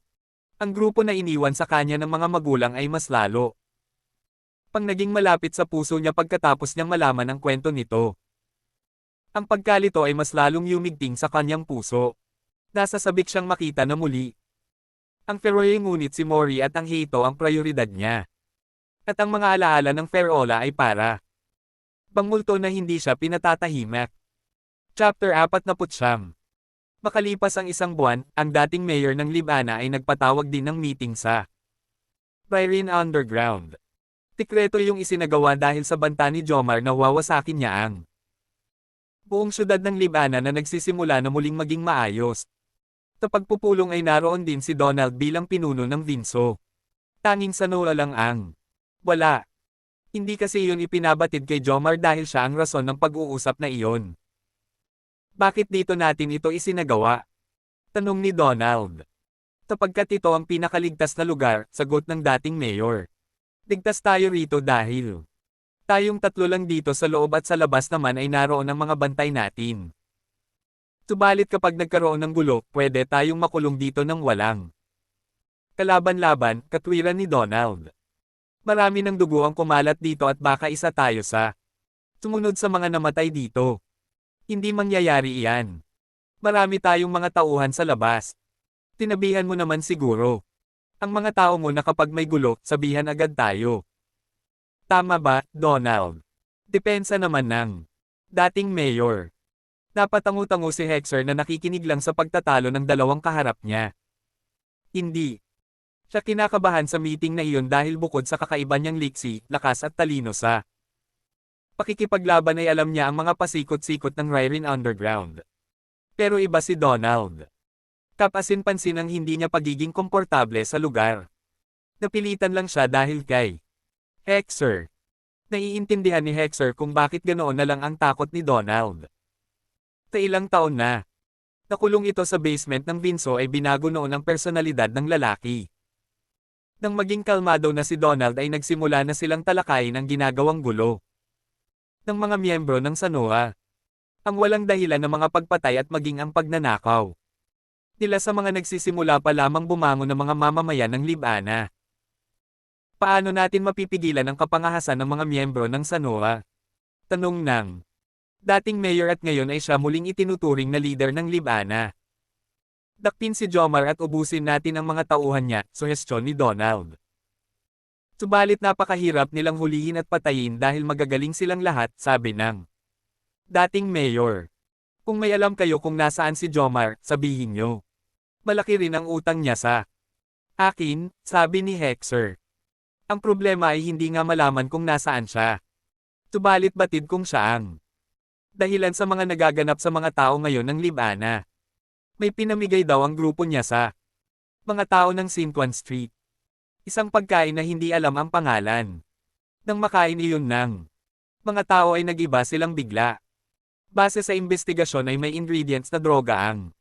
Ang grupo na iniwan sa kanya ng mga magulang ay mas lalo pang naging malapit sa puso niya pagkatapos niyang malaman ang kwento nito. Ang pagkalito ay mas lalong yumigting sa kanyang puso. Nasasabik siyang makita na muli. Ang Feroe ngunit si Mori at ang Heito ang prioridad niya. At ang mga alaala ng Ferola ay para bangmulto na hindi siya pinatatahimak. Chapter 49. Makalipas ang isang buwan, ang dating mayor ng Libana ay nagpatawag din ng meeting sa Ryrene Underground. Tikreto yung isinagawa dahil sa banta ni Jomar na wawasakin niya ang buong syudad ng Libana na nagsisimula na muling maging maayos. Sa pagpupulong ay naroon din si Donald bilang pinuno ng Vinso. Tanging sa Noah lang ang wala. Hindi kasi iyon ipinabatid kay Jomar dahil siya ang rason ng pag-uusap na iyon. Bakit dito natin ito isinagawa? Tanong ni Donald. Sapagkat ito ang pinakaligtas na lugar, sagot ng dating mayor. Ligtas tayo rito dahil tayong tatlo lang dito sa loob at sa labas naman ay naroon ang mga bantay natin. Subalit kapag nagkaroon ng gulo, pwede tayong makulong dito ng walang kalaban-laban, katwiran ni Donald. Marami ng dugo ang kumalat dito at baka isa tayo sa sumunod sa mga namatay dito. Hindi mangyayari iyan. Marami tayong mga tauhan sa labas. Tinabihan mo naman siguro ang mga tao mo na kapag may gulo, sabihan agad tayo. Tama ba, Donald? Depensa naman ng dating mayor. Napatangu-tango si Hexer na nakikinig lang sa pagtatalo ng dalawang kaharap niya. Hindi siya kinakabahan sa meeting na iyon dahil bukod sa kakaiba niyang liksi, lakas at talino sa pakikipaglaban ay alam niya ang mga pasikot-sikot ng Ryrene Underground. Pero iba si Donald. Kapasin-pansin ang hindi niya pagiging komportable sa lugar. Napilitan lang siya dahil kay Hexer. Naiintindihan ni Hexer kung bakit ganoon na lang ang takot ni Donald. Sa ilang taon na nakulong ito sa basement ng Vinso ay binago noon ang personalidad ng lalaki. Nang maging kalmado na si Donald ay nagsimula na silang talakayin ang ginagawang gulo ng mga miyembro ng Sanoa. Ang walang dahilan ng mga pagpatay at maging ang pagnanakaw nila sa mga nagsisimula pa lamang bumangon ng mga mamamayan ng Libana. Paano natin mapipigilan ang kapangahasan ng mga miyembro ng Sanoa? Tanong ng dating mayor at ngayon ay siya muling itinuturing na leader ng Libana. Dakpin si Jomar at ubusin natin ang mga tauhan niya, suhestyon ni Donald. Subalit napakahirap nilang hulihin at patayin dahil magagaling silang lahat, sabi ng dating mayor. Kung may alam kayo kung nasaan si Jomar, sabihin nyo. Malaki rin ang utang niya sa akin, sabi ni Hexer. Ang problema ay hindi nga malaman kung nasaan siya. Subalit batid kung siya ang dahilan sa mga nagaganap sa mga tao ngayon ng Libana. May pinamigay daw ang grupo niya sa mga tao ng Sinquan Street. Isang pagkain na hindi alam ang pangalan. Nang makain iyon ng mga tao ay nag-iba silang bigla. Base sa investigasyon ay may ingredients na droga ang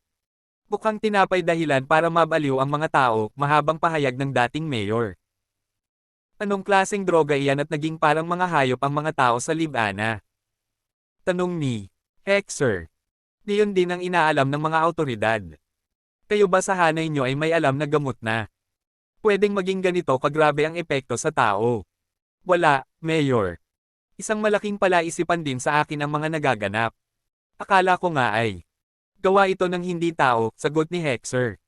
mukhang tinapay dahilan para mabaliw ang mga tao, mahabang pahayag ng dating mayor. Anong klaseng droga iyan at naging parang mga hayop ang mga tao sa Libana? Tanong ni Hexer. Diyon din ang inaalam ng mga awtoridad. Kayo ba sa hanay nyo ay may alam na gamot na pwedeng maging ganito kagrabe ang epekto sa tao? Wala, Mayor. Isang malaking palaisipan din sa akin ang mga nagaganap. Akala ko nga ay gawa ito ng hindi tao, sagot ni Hexer.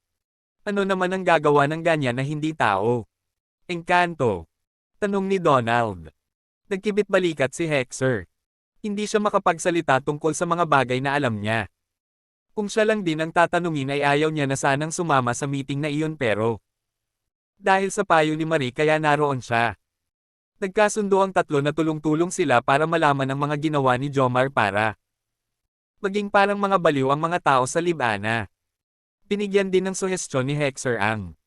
Ano naman ang gagawa ng ganyan na hindi tao? Engkanto. Tanong ni Donald. Nagkibit balikat si Hexer. Hindi siya makapagsalita tungkol sa mga bagay na alam niya. Kung siya lang din ang tatanungin ay ayaw niya na sanang sumama sa meeting na iyon pero dahil sa payo ni Marie kaya naroon siya. Nagkasundo ang tatlo na tulong-tulong sila para malaman ang mga ginawa ni Jomar para maging parang mga baliw ang mga tao sa Libana. Binigyan din ng suhestyon ni Hexer ang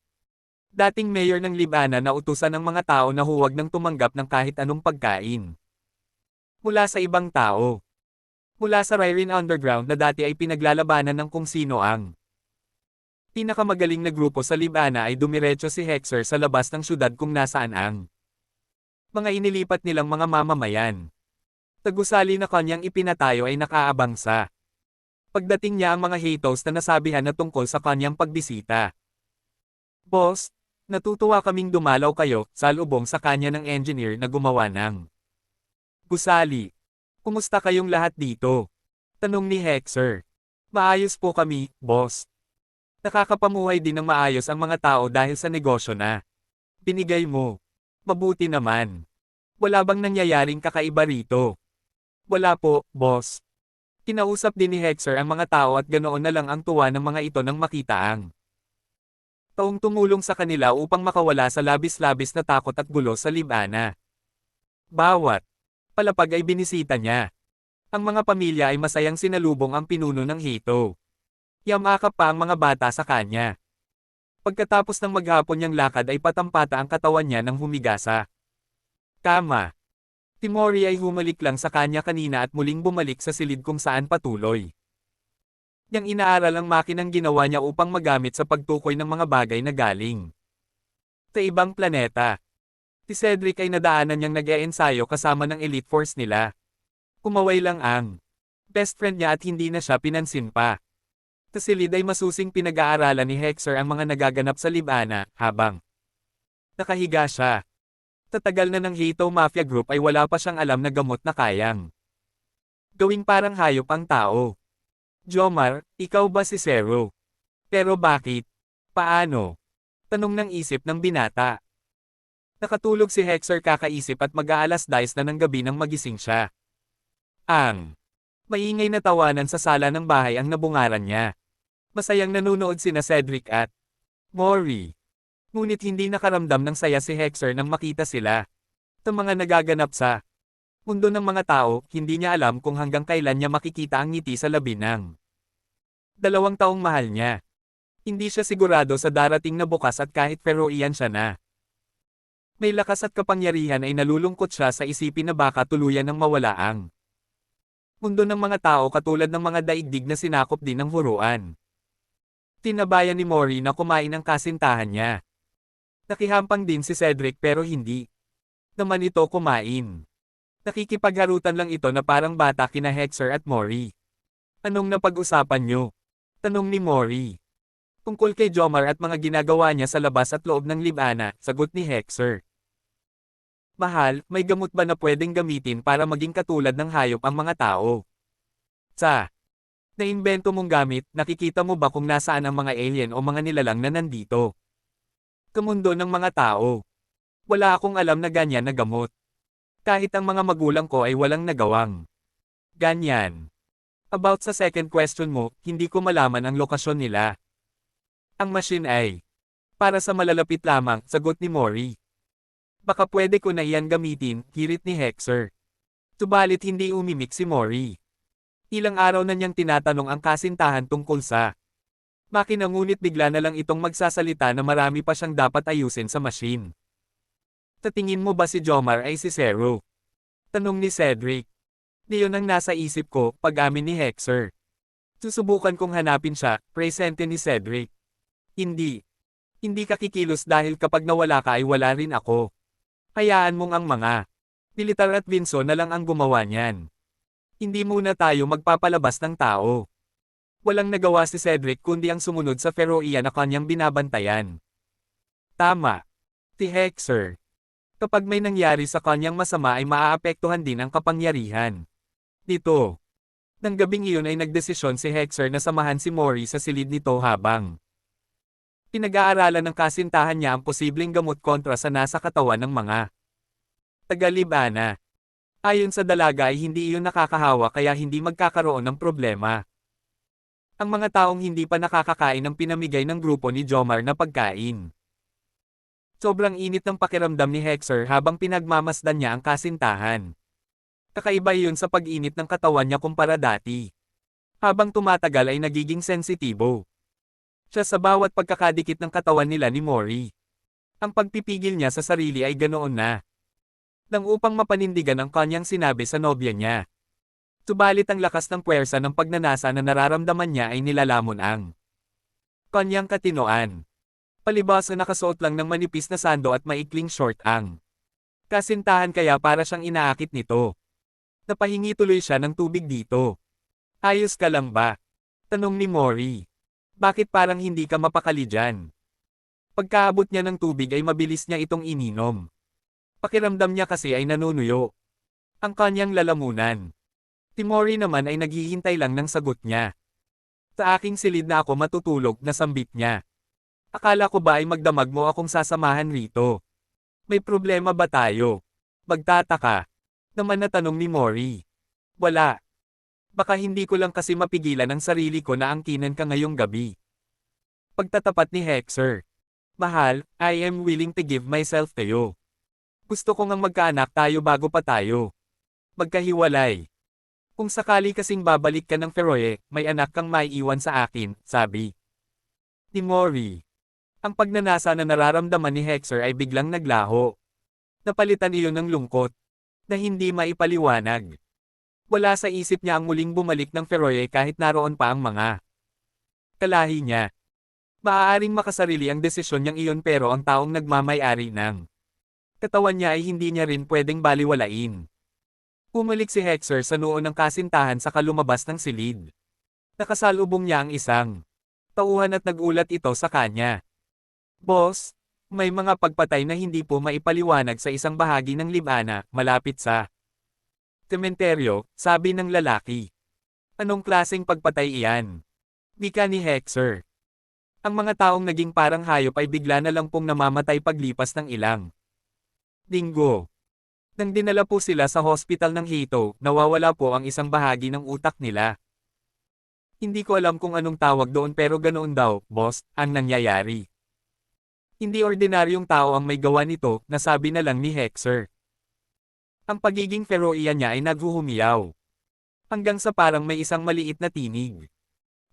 dating mayor ng Libana na utusan ng mga tao na huwag nang tumanggap ng kahit anong pagkain mula sa ibang tao. Mula sa Ryrene Underground na dati ay pinaglalabanan ng kung sino ang pinakamagaling na grupo sa Libana ay dumiretso si Hexer sa labas ng syudad kung nasaan ang mga inilipat nilang mga mamamayan. Tagusali na kanyang ipinatayo ay nakaabang sa pagdating niya ang mga Hatos na nasabihan na tungkol sa kanyang pagbisita. Boss, natutuwa kaming dumalaw kayo, salubong sa kanya ng engineer na gumawa ng gusali. Kumusta kayong lahat dito? Tanong ni Hexer. Maayos po kami, boss. Nakakapamuhay din ng maayos ang mga tao dahil sa negosyo na binigay mo. Mabuti naman. Wala bang nangyayaring kakaiba rito? Wala po, boss. Kinausap din ni Hexer ang mga tao at ganoon na lang ang tuwa ng mga ito nang makita ang taong tumulong sa kanila upang makawala sa labis-labis na takot at gulo sa Libana. Bawat palapag ay binisita niya. Ang mga pamilya ay masayang sinalubong ang pinuno ng Hato. Yamakap pa ang mga bata sa kanya. Pagkatapos ng maghapon niyang lakad ay patampata ang katawan niya ng humigasa. Kama. Timori ay humalik lang sa kanya kanina at muling bumalik sa silid kung saan patuloy niyang inaaral ang makinang ginawa niya upang magamit sa pagtukoy ng mga bagay na galing sa ibang planeta. Si Cedric ay nadaanan niyang nag-e-ensayo kasama ng elite force nila. Kumaway lang ang best friend niya at hindi na siya pinansin pa. Sa silid ay masusing pinag-aaralan ni Hexer ang mga nagaganap sa Libana, habang nakahiga siya. Tatagal na ng Hato Mafia Group ay wala pa siyang alam na gamot na kayang gawing parang hayop ang tao. Jomar, ikaw ba si Zero? Pero bakit? Paano? Tanong ng isip ng binata. Nakatulog si Hexer kakaisip at mag-aalas-10 na ng gabi nang magising siya. Ang maingay na tawanan sa sala ng bahay ang nabungaran niya. Masayang nanunood sina Cedric at Mori. Ngunit hindi nakaramdam ng saya si Hexer nang makita sila. Sa mga nagaganap sa mundo ng mga tao, hindi niya alam kung hanggang kailan niya makikita ang ngiti sa labi ng 2 taong mahal niya. Hindi siya sigurado sa darating na bukas at kahit pero iyan siya na may lakas at kapangyarihan ay nalulungkot siya sa isipin na baka tuluyan ng mawala ang mundo ng mga tao katulad ng mga daigdig na sinakop din ng huruan. Tinabayan ni Mori na kumain ang kasintahan niya. Nakihampang din si Cedric pero hindi naman ito kumain. Nakikipagharutan lang ito na parang bata kina Hexer at Mori. Anong napag-usapan niyo? Tanong ni Mori. Tungkol kay Jomar at mga ginagawa niya sa labas at loob ng Libana, sagot ni Hexer. Mahal, may gamot ba na pwedeng gamitin para maging katulad ng hayop ang mga tao? Sa naimbento mong gamit, nakikita mo ba kung nasaan ang mga alien o mga nilalang na nandito? Kamundo ng mga tao. Wala akong alam na ganyan na gamot. Kahit ang mga magulang ko ay walang nagawang ganyan. About sa second question mo, hindi ko malaman ang lokasyon nila. Ang machine ay para sa malalapit lamang, sagot ni Mori. Baka pwede ko na iyan gamitin, hirit ni Hexer. Subalit hindi umimik si Mori. Ilang araw na niyang tinatanong ang kasintahan tungkol sa makina ngunit bigla na lang itong magsasalita na marami pa siyang dapat ayusin sa machine. Sa tingin mo ba si Jomar ay si Zero? Tanong ni Cedric. Diyon ang nasa isip ko, pag-amin ni Hexer. Susubukan kong hanapin siya, presente ni Cedric. Hindi. Hindi ka kikilos dahil kapag nawala ka ay wala rin ako. Hayaan mong ang mga militar at Vinso na lang ang gumawa niyan. Hindi muna tayo magpapalabas ng tao. Walang nagawa si Cedric kundi ang sumunod sa Feroia na kanyang binabantayan. Tama. Si Hexer. Kapag may nangyari sa kanyang masama ay maaapektuhan din ang kapangyarihan. Dito. Nang gabing iyon ay nagdesisyon si Hexer na samahan si Mori sa silid nito habang pinag-aaralan ng kasintahan niya ang posibleng gamot kontra sa nasa katawan ng mga taga-Libana. Ayon sa dalaga ay hindi iyon nakakahawa kaya hindi magkakaroon ng problema. Ang mga taong hindi pa nakakakain ng pinamigay ng grupo ni Jomar na pagkain. Sobrang init ng pakiramdam ni Hexer habang pinagmamasdan niya ang kasintahan. Kakaiba iyon sa pag-init ng katawan niya kumpara dati. Habang tumatagal ay nagiging sensitibo siya sa bawat pagkakadikit ng katawan nila ni Mori. Ang pagpipigil niya sa sarili ay ganoon na. Nang upang mapanindigan ang kanyang sinabi sa nobya niya. Subalit ang lakas ng puwersa ng pagnanasa na nararamdaman niya ay nilalamon ang kanyang katinoan. Palibhas na nakasuot lang ng manipis na sando at maikling short ang kasintahan kaya para siyang inaakit nito. Napahingi tuloy siya ng tubig dito. Ayos ka lang ba? Tanong ni Mori. Bakit parang hindi ka mapakali dyan? Pagkaabot niya ng tubig ay mabilis niya itong ininom. Pakiramdam niya kasi ay nanunuyo ang kanyang lalamunan. Si Mori naman ay naghihintay lang ng sagot niya. Sa aking silid na ako matutulog na sambit niya. Akala ko ba ay magdamag mo akong sasamahan rito? May problema ba tayo? Magtataka naman na tanong ni Mori. Wala. Baka hindi ko lang kasi mapigilan ang sarili ko na angkinan ka ngayong gabi. Pagtatapat ni Hexer. Mahal, I am willing to give myself to you. Gusto ko ngang magkaanak tayo bago pa tayo magkahiwalay. Kung sakali kasing babalik ka ng Feroe, may anak kang maiiwan sa akin, sabi ni Mori. Ang pagnanasa na nararamdaman ni Hexer ay biglang naglaho. Napalitan iyon ng lungkot na hindi maipaliwanag. Wala sa isip niya ang muling bumalik ng Feroe kahit naroon pa ang mga kalahi niya. Maaaring makasarili ang desisyon niyang iyon pero ang taong nagmamay-ari ng katawan niya ay hindi niya rin pwedeng baliwalain. Pumalik si Hexer sa noo ng kasintahan sa kalumabas ng silid. Nakasalubong niya ang isang tauhan at nagulat ito sa kanya. Boss, may mga pagpatay na hindi po maipaliwanag sa isang bahagi ng Libana, malapit sa sementeryo, sabi ng lalaki. Anong klaseng pagpatay iyan? Wika ni Hexer. Ang mga taong naging parang hayop ay bigla na lang pong namamatay paglipas ng ilang linggo. Nang dinala po sila sa hospital ng Hito, nawawala po ang isang bahagi ng utak nila. Hindi ko alam kung anong tawag doon pero ganoon daw, boss, ang nangyayari. Hindi ordinaryong tao ang may gawa nito, nasabi na lang ni Hexer. Ang pagiging Feroian niya ay naghuhumiyaw. Hanggang sa parang may isang maliit na tinig.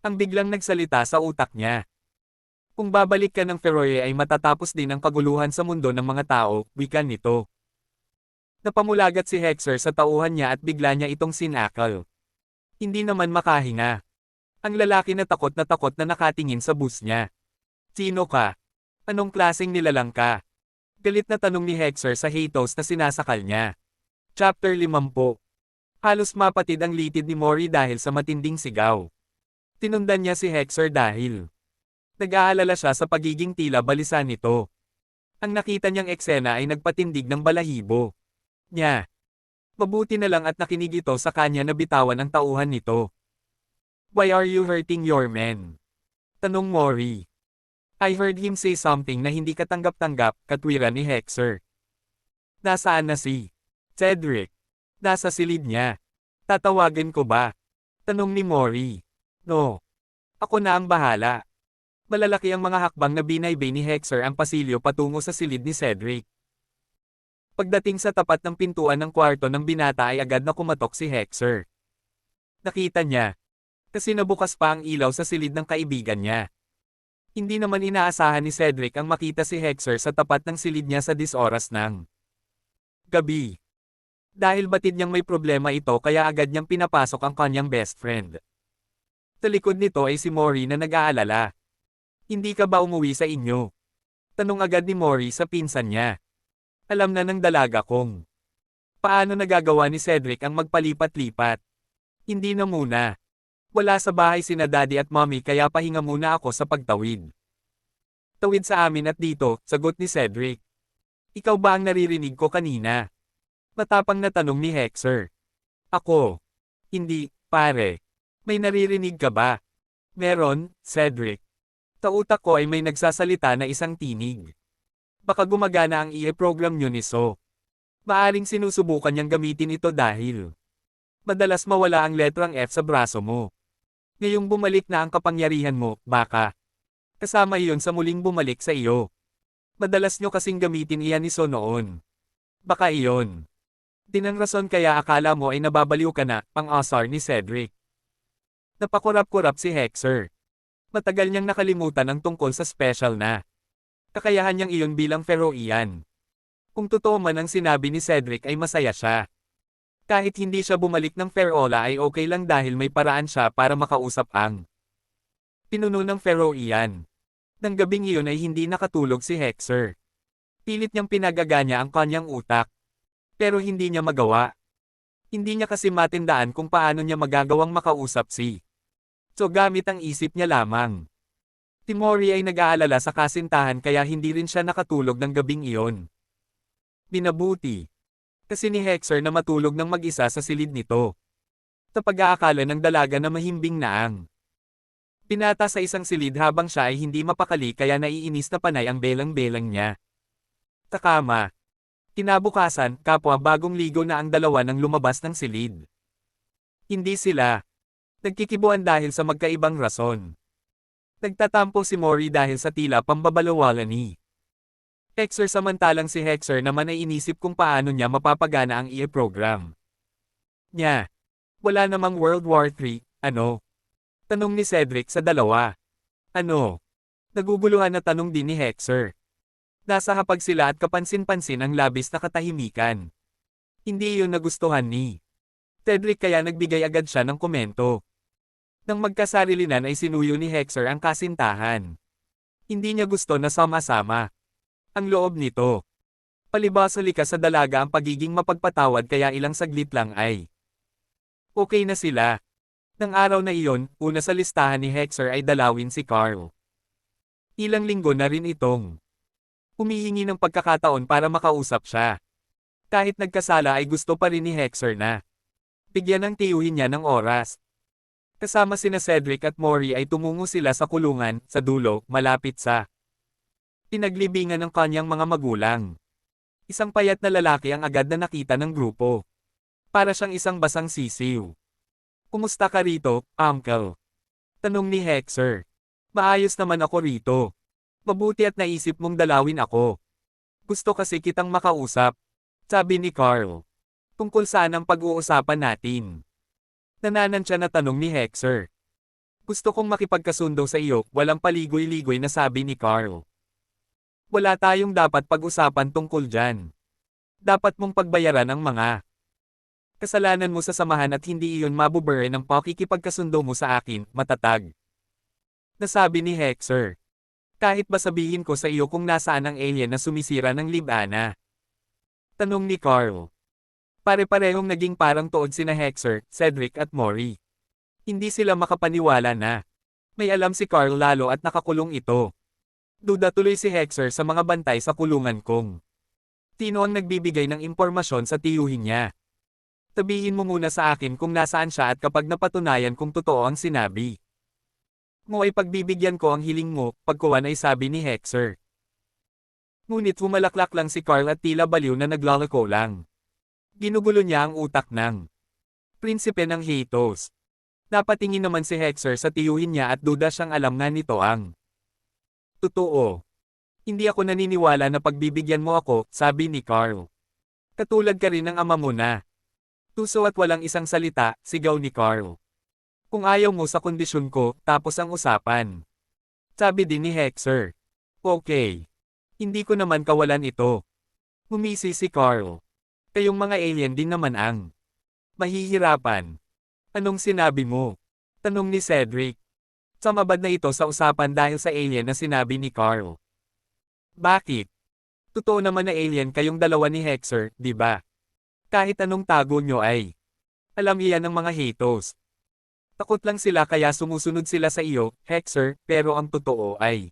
Ang biglang nagsalita sa utak niya. Kung babalik ka ng Feroe ay matatapos din ang kaguluhan sa mundo ng mga tao, wika nito. Napamulagat si Hexer sa tauhan niya at bigla niya itong sinakal. Hindi naman makahinga. Ang lalaki na takot na nakatingin sa bus niya. Sino ka? Anong klaseng nilalang ka? Galit na tanong ni Hexer sa Hatos na sinasakal niya. Chapter 50. Halos mapatid ang litid ni Mori dahil sa matinding sigaw. Tinundan niya si Hexer dahil nag-aalala siya sa pagiging tila balisa nito. Ang nakita niyang eksena ay nagpatindig ng balahibo niya. Mabuti na lang at nakinig ito sa kanya na bitawan ang tauhan nito. Why are you hurting your men? Tanong Mori. I heard him say something na hindi katanggap-tanggap, katwiran ni Hexer. Nasaan na si Cedric? Nasa silid niya. Tatawagan ko ba? Tanong ni Mori. No. Ako na ang bahala. Malalaki ang mga hakbang na binaybay ni Hexer ang pasilyo patungo sa silid ni Cedric. Pagdating sa tapat ng pintuan ng kwarto ng binata ay agad na kumatok si Hexer. Nakita niya. Kasi nabukas pa ang ilaw sa silid ng kaibigan niya. Hindi naman inaasahan ni Cedric ang makita si Hexer sa tapat ng silid niya sa 10 oras ng gabi. Dahil batid niyang may problema ito kaya agad niyang pinapasok ang kanyang best friend. Sa likod nito ay si Mori na nag-aalala. Hindi ka ba umuwi sa inyo? Tanong agad ni Mori sa pinsan niya. Alam na ng dalaga kong paano nagagawa ni Cedric ang magpalipat-lipat. Hindi na muna. Wala sa bahay sina daddy at mommy kaya pahinga muna ako sa pagtawid. Tawid sa amin at dito, sagot ni Cedric. Ikaw ba ang naririnig ko kanina? Matapang na tanong ni Hexer. Ako. Hindi, pare. May naririnig ka ba? Meron, Cedric. Sa utak ko ay may nagsasalita na isang tinig. Baka gumagana ang program nyo ni So. Maaring sinusubukan niyang gamitin ito dahil madalas mawala ang letrang F sa braso mo. Ngayong bumalik na ang kapangyarihan mo, baka kasama iyon sa muling bumalik sa iyo. Madalas nyo kasing gamitin iyan ni So noon. Baka iyon din ang rason kaya akala mo ay nababaliw ka na, pang-asar ni Cedric. Napakurap-kurap si Hexer. Matagal niyang nakalimutan ang tungkol sa special na kakayahan niyang iyon bilang Feroian. Kung totoo man ang sinabi ni Cedric ay masaya siya. Kahit hindi siya bumalik ng Ferola ay okay lang dahil may paraan siya para makausap ang pinuno ng Feroian. Nang gabing iyon ay hindi nakatulog si Hexer. Pilit niyang pinagaganya ang kanyang utak. Pero hindi niya magawa. Hindi niya kasi matindaan kung paano niya magagawang makausap si. So gamit ang isip niya lamang. Timori ay nag-aalala sa kasintahan kaya hindi rin siya nakatulog ng gabing iyon. Binabuti. Kasi ni Hexer na matulog ng mag-isa sa silid nito. Sa pag-aakala ng dalaga na mahimbing naang. Pinata sa isang silid habang siya ay hindi mapakali kaya naiinis na panay ang belang-belang niya. Takama. Kinabukasan, kapwa bagong ligo na ang dalawa nang lumabas ng silid. Hindi sila nagkikibuan dahil sa magkaibang rason. Nagtatampo si Mori dahil sa tila pambabalawalan ni Hexer samantalang si Hexer naman ay inisip kung paano niya mapapagana ang program niya. Wala namang World War III, ano? Tanong ni Cedric sa dalawa. Ano? Naguguluhan na tanong din ni Hexer. Nasa hapag sila at kapansin-pansin ang labis na katahimikan. Hindi iyon nagustuhan ni Cedric kaya nagbigay agad siya ng komento. Nang magkasarilinan ay sinuyo ni Hexer ang kasintahan. Hindi niya gusto na sama-sama ang loob nito. Palibhasa likas sa dalaga ang pagiging mapagpatawad kaya ilang saglit lang ay okay na sila. Nang araw na iyon, una sa listahan ni Hexer ay dalawin si Carl. Ilang linggo na rin itong humihingi ng pagkakataon para makausap siya. Kahit nagkasala ay gusto pa rin ni Hexer na bigyan ng tiyuhin niya ng oras. Kasama sina Cedric at Mori ay tumungo sila sa kulungan, sa dulo, malapit sa pinaglibingan ng kanyang mga magulang. Isang payat na lalaki ang agad na nakita ng grupo. Para siyang isang basang sisiw. Kumusta ka rito, uncle? Tanong ni Hexer. Maayos naman ako rito. Mabuti at naisip mong dalawin ako. Gusto kasi kitang makausap. Sabi ni Carl. Tungkol saan ang pag-uusapan natin? Nananansya na tanong ni Hexer. Gusto kong makipagkasundo sa iyo, walang paligoy-ligoy na sabi ni Carl. Wala tayong dapat pag-usapan tungkol dyan. Dapat mong pagbayaran ang mga kasalanan mo sa samahan at hindi iyon mabubure ng pakikipagkasundo mo sa akin, matatag. Nasabi ni Hexer. Kahit ba sabihin ko sa iyo kung nasaan ang alien na sumisira ng Libana? Tanong ni Carl. Pare-parehong naging parang tuod sina Hexer, Cedric at Mori. Hindi sila makapaniwala na may alam si Carl lalo at nakakulong ito. Duda tuloy si Hexer sa mga bantay sa kulungan kong. Sino ang nagbibigay ng impormasyon sa tiyuhin niya? Sabihin mo muna sa akin kung nasaan siya at kapag napatunayan kung totoo ang sinabi mo ay pagbibigyan ko ang hiling mo, pagkuwan ay sabi ni Hexer. Ngunit humalaklak lang si Carl at tila baliw na naglalako lang. Ginugulo niya ang utak ng prinsipe ng Hatos. Napatingin naman si Hexer sa tiyuhin niya at duda siyang alam nga nito ang totoo. Hindi ako naniniwala na pagbibigyan mo ako, sabi ni Carl. Katulad ka rin ng ama mo na. Tuso at walang isang salita, sigaw ni Carl. Kung ayaw mo sa kondisyon ko, tapos ang usapan. Sabi din ni Hexer. Okay. Hindi ko naman kawalan ito. Humisi si Carl. Kayong mga alien din naman ang mahihirapan. Anong sinabi mo? Tanong ni Cedric. Sumabad na ito sa usapan dahil sa alien na sinabi ni Carl. Bakit? Totoo naman na alien kayong dalawa ni Hexer, di ba? Kahit anong tago nyo ay alam iyan ng mga Hatos. Takot lang sila kaya sumusunod sila sa iyo, Hexer, pero ang totoo ay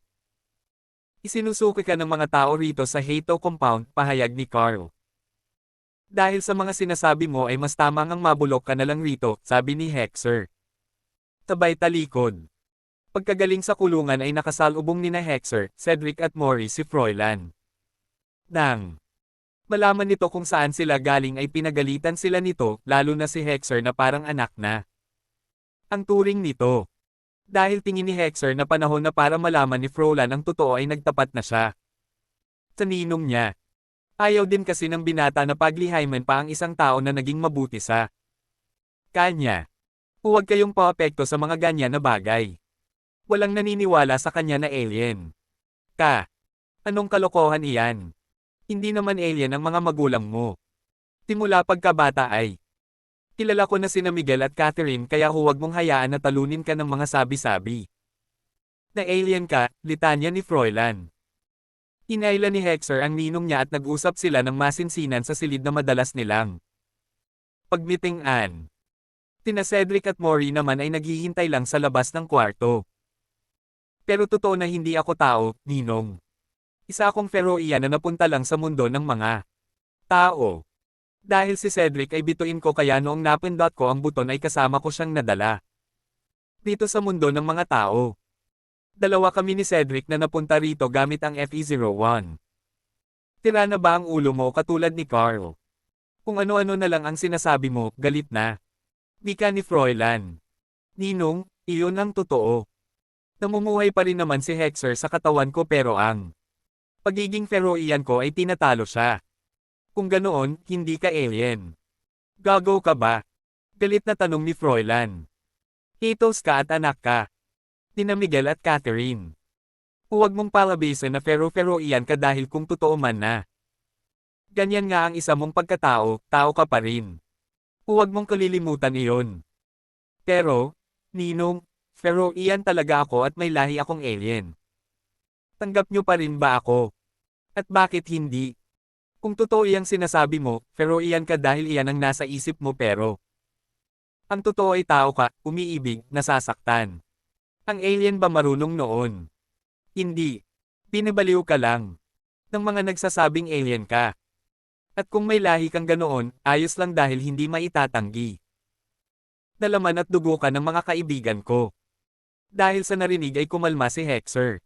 isinusuki ka ng mga tao rito sa Hato compound, pahayag ni Carl. Dahil sa mga sinasabi mo ay mas tamang ang mabulok ka na lang rito, sabi ni Hexer. Tabay talikod. Pagkagaling sa kulungan ay nakasalubong ni na Hexer, Cedric at Mori si Froilan. Nang malaman nito kung saan sila galing ay pinagalitan sila nito, lalo na si Hexer na parang anak na ang turing nito. Dahil tingin ni Hexer na panahon na para malaman ni Froilan ang totoo ay nagtapat na siya sa ninong niya. Ayaw din kasi ng binata na paglihayman pa ang isang tao na naging mabuti sa kanya. Huwag kayong paapekto sa mga ganyan na bagay. Walang naniniwala sa kanya na alien. Anong kalokohan iyan? Hindi naman alien ang mga magulang mo. Simula pagkabata ay Kilala ko na sina Miguel at Catherine kaya huwag mong hayaan na talunin ka ng mga sabi-sabi. Na alien ka, litanya ni Froilan. Inayla ni Hexer ang ninong niya at nag-usap sila ng masinsinan sa silid na madalas nilang pagmitingan. Tina Cedric at Maury naman ay naghihintay lang sa labas ng kwarto. Pero totoo na hindi ako tao, ninong. Isa akong Feroian na napunta lang sa mundo ng mga tao. Dahil si Cedric ay bituin ko kaya noong napindot ko ang buton ay kasama ko siyang nadala. Dito sa mundo ng mga tao. Dalawa kami ni Cedric na napunta rito gamit ang FE-01. Tira na ba ang ulo mo katulad ni Carl? Kung ano-ano na lang ang sinasabi mo, galit na. Wika ni Froilan. Ninong, iyon ang totoo. Namumuhay pa rin naman si Hexer sa katawan ko pero ang pagiging Feroian ko ay tinatalo siya. Kung ganoon, hindi ka alien. Gago ka ba? Galit na tanong ni Froilan. Hitos ka at anak ka. Tina Miguel at Catherine. Huwag mong palabisin na Feroian ka dahil kung totoo man na. Ganyan nga ang isa mong pagkatao, tao ka pa rin. Huwag mong kalilimutan iyon. Pero, ninong, Feroian talaga ako at may lahi akong alien. Tanggap niyo pa rin ba ako? At bakit hindi? Kung totoo iyang sinasabi mo, Feroian ka dahil iyan ang nasa isip mo pero ang totoo ay tao ka, umiibig, nasasaktan. Ang alien ba marunong noon? Hindi. Pinabaliw ka lang ng mga nagsasabing alien ka. At kung may lahi kang ganoon, ayos lang dahil hindi maitatanggi. Nalaman at dugo ka ng mga kaibigan ko. Dahil sa narinig ay kumalma si Hexer.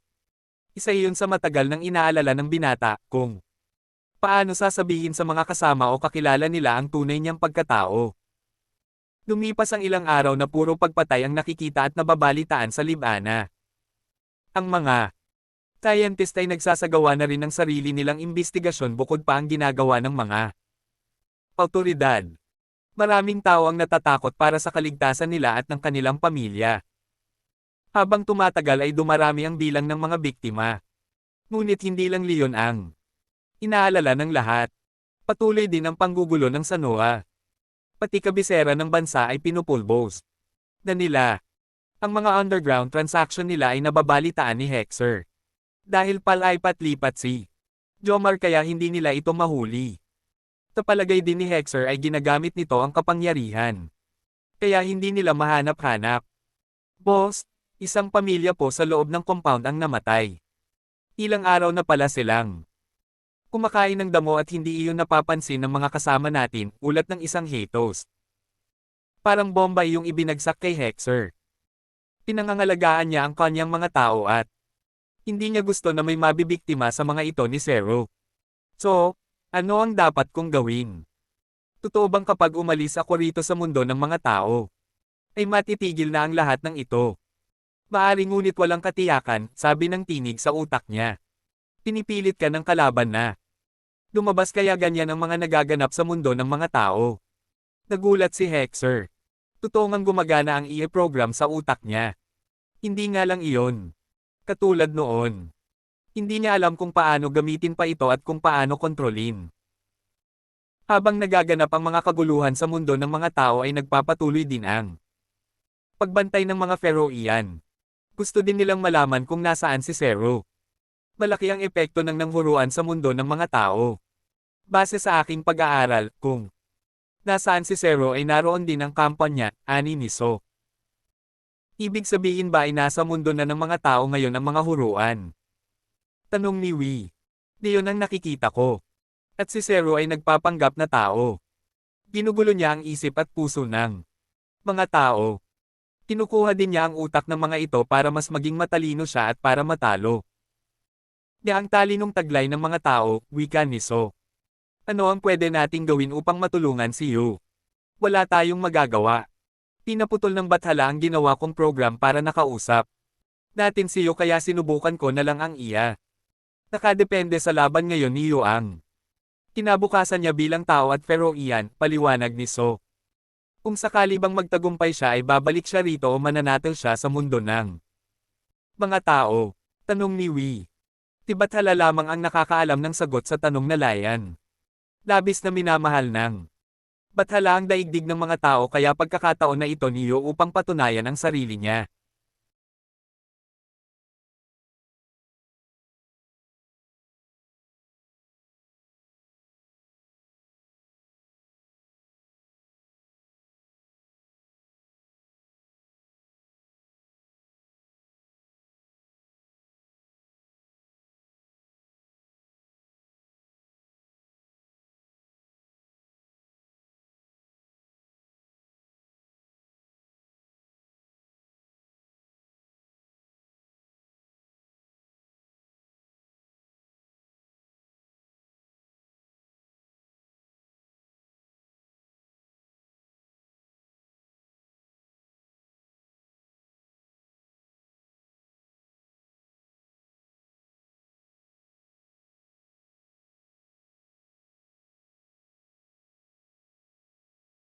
Isa iyon sa matagal nang inaalala ng binata, kung paano sasabihin sa mga kasama o kakilala nila ang tunay niyang pagkatao. Lumipas ang ilang araw na puro pagpatay ang nakikita at nababalitaan sa Libana. Ang mga scientist ay nagsasagawa na rin ng sarili nilang imbestigasyon bukod pa ang ginagawa ng mga awtoridad. Maraming tao ang natatakot para sa kaligtasan nila at ng kanilang pamilya. Habang tumatagal ay dumarami ang bilang ng mga biktima. Ngunit hindi lang Leon ang inaalala ng lahat. Patuloy din ang panggugulo ng Sanoa. Pati kabisera ng bansa ay pinupulbos na nila. Ang mga underground transaction nila ay nababalitaan ni Hexer. Dahil palaipat-lipat si Jomar kaya hindi nila ito mahuli. Tapalagay din ni Hexer ay ginagamit nito ang kapangyarihan. Kaya hindi nila mahanap-hanap. Boss, isang pamilya po sa loob ng compound ang namatay. Ilang araw na pala silang kumakain ng damo at hindi iyon napapansin ng mga kasama natin, ulat ng isang Hatos. Parang bomba yung ibinagsak kay Hexer. Pinangangalagaan niya ang kanyang mga tao at hindi niya gusto na may mabibiktima sa mga ito ni Zero. So, ano ang dapat kong gawin? Totoo bang kapag umalis ako rito sa mundo ng mga tao, ay matitigil na ang lahat ng ito? Maaring ngunit walang katiyakan, sabi ng tinig sa utak niya. Pinipilit ka ng kalaban na. Lumabas kaya ganyan ang mga nagaganap sa mundo ng mga tao. Nagulat si Hexer. Totoo ngang gumagana ang EA program sa utak niya. Hindi nga lang iyon. Katulad noon. Hindi niya alam kung paano gamitin pa ito at kung paano kontrolin. Habang nagaganap ang mga kaguluhan sa mundo ng mga tao ay nagpapatuloy din ang pagbantay ng mga Feroian. Gusto din nilang malaman kung nasaan si Zero. Malaki ang epekto ng nanghuruan sa mundo ng mga tao. Base sa aking pag-aaral, kung nasaan si Zero ay naroon din ang kampo niya, ani ni So. Ibig sabihin ba ay nasa mundo na ng mga tao ngayon ang mga huruan? Tanong ni Wee. Diyon ang nakikita ko. At si Zero ay nagpapanggap na tao. Ginugulo niya ang isip at puso ng mga tao. Kinukuha din niya ang utak ng mga ito para mas maging matalino siya at para matalo. Niya ang talinong taglay ng mga tao, wika ni So. Ano ang pwede nating gawin upang matulungan si Yu? Wala tayong magagawa. Pinaputol ng bathala ang ginawa kong program para nakausap natin si Yu kaya sinubukan ko na lang ang iya. Nakadepende sa laban ngayon ni Yu ang kinabukasan niya bilang tao at Feroian, paliwanag ni So. Kung sakali bang magtagumpay siya ay babalik siya rito o mananatil siya sa mundo ng mga tao. Tanong ni Wee. Tibathala lamang ang nakakaalam ng sagot sa tanong na layan. Labis na minamahal ng Bathala ang daigdig ng mga tao kaya pagkakataon na ito niyo upang patunayan ang sarili niya.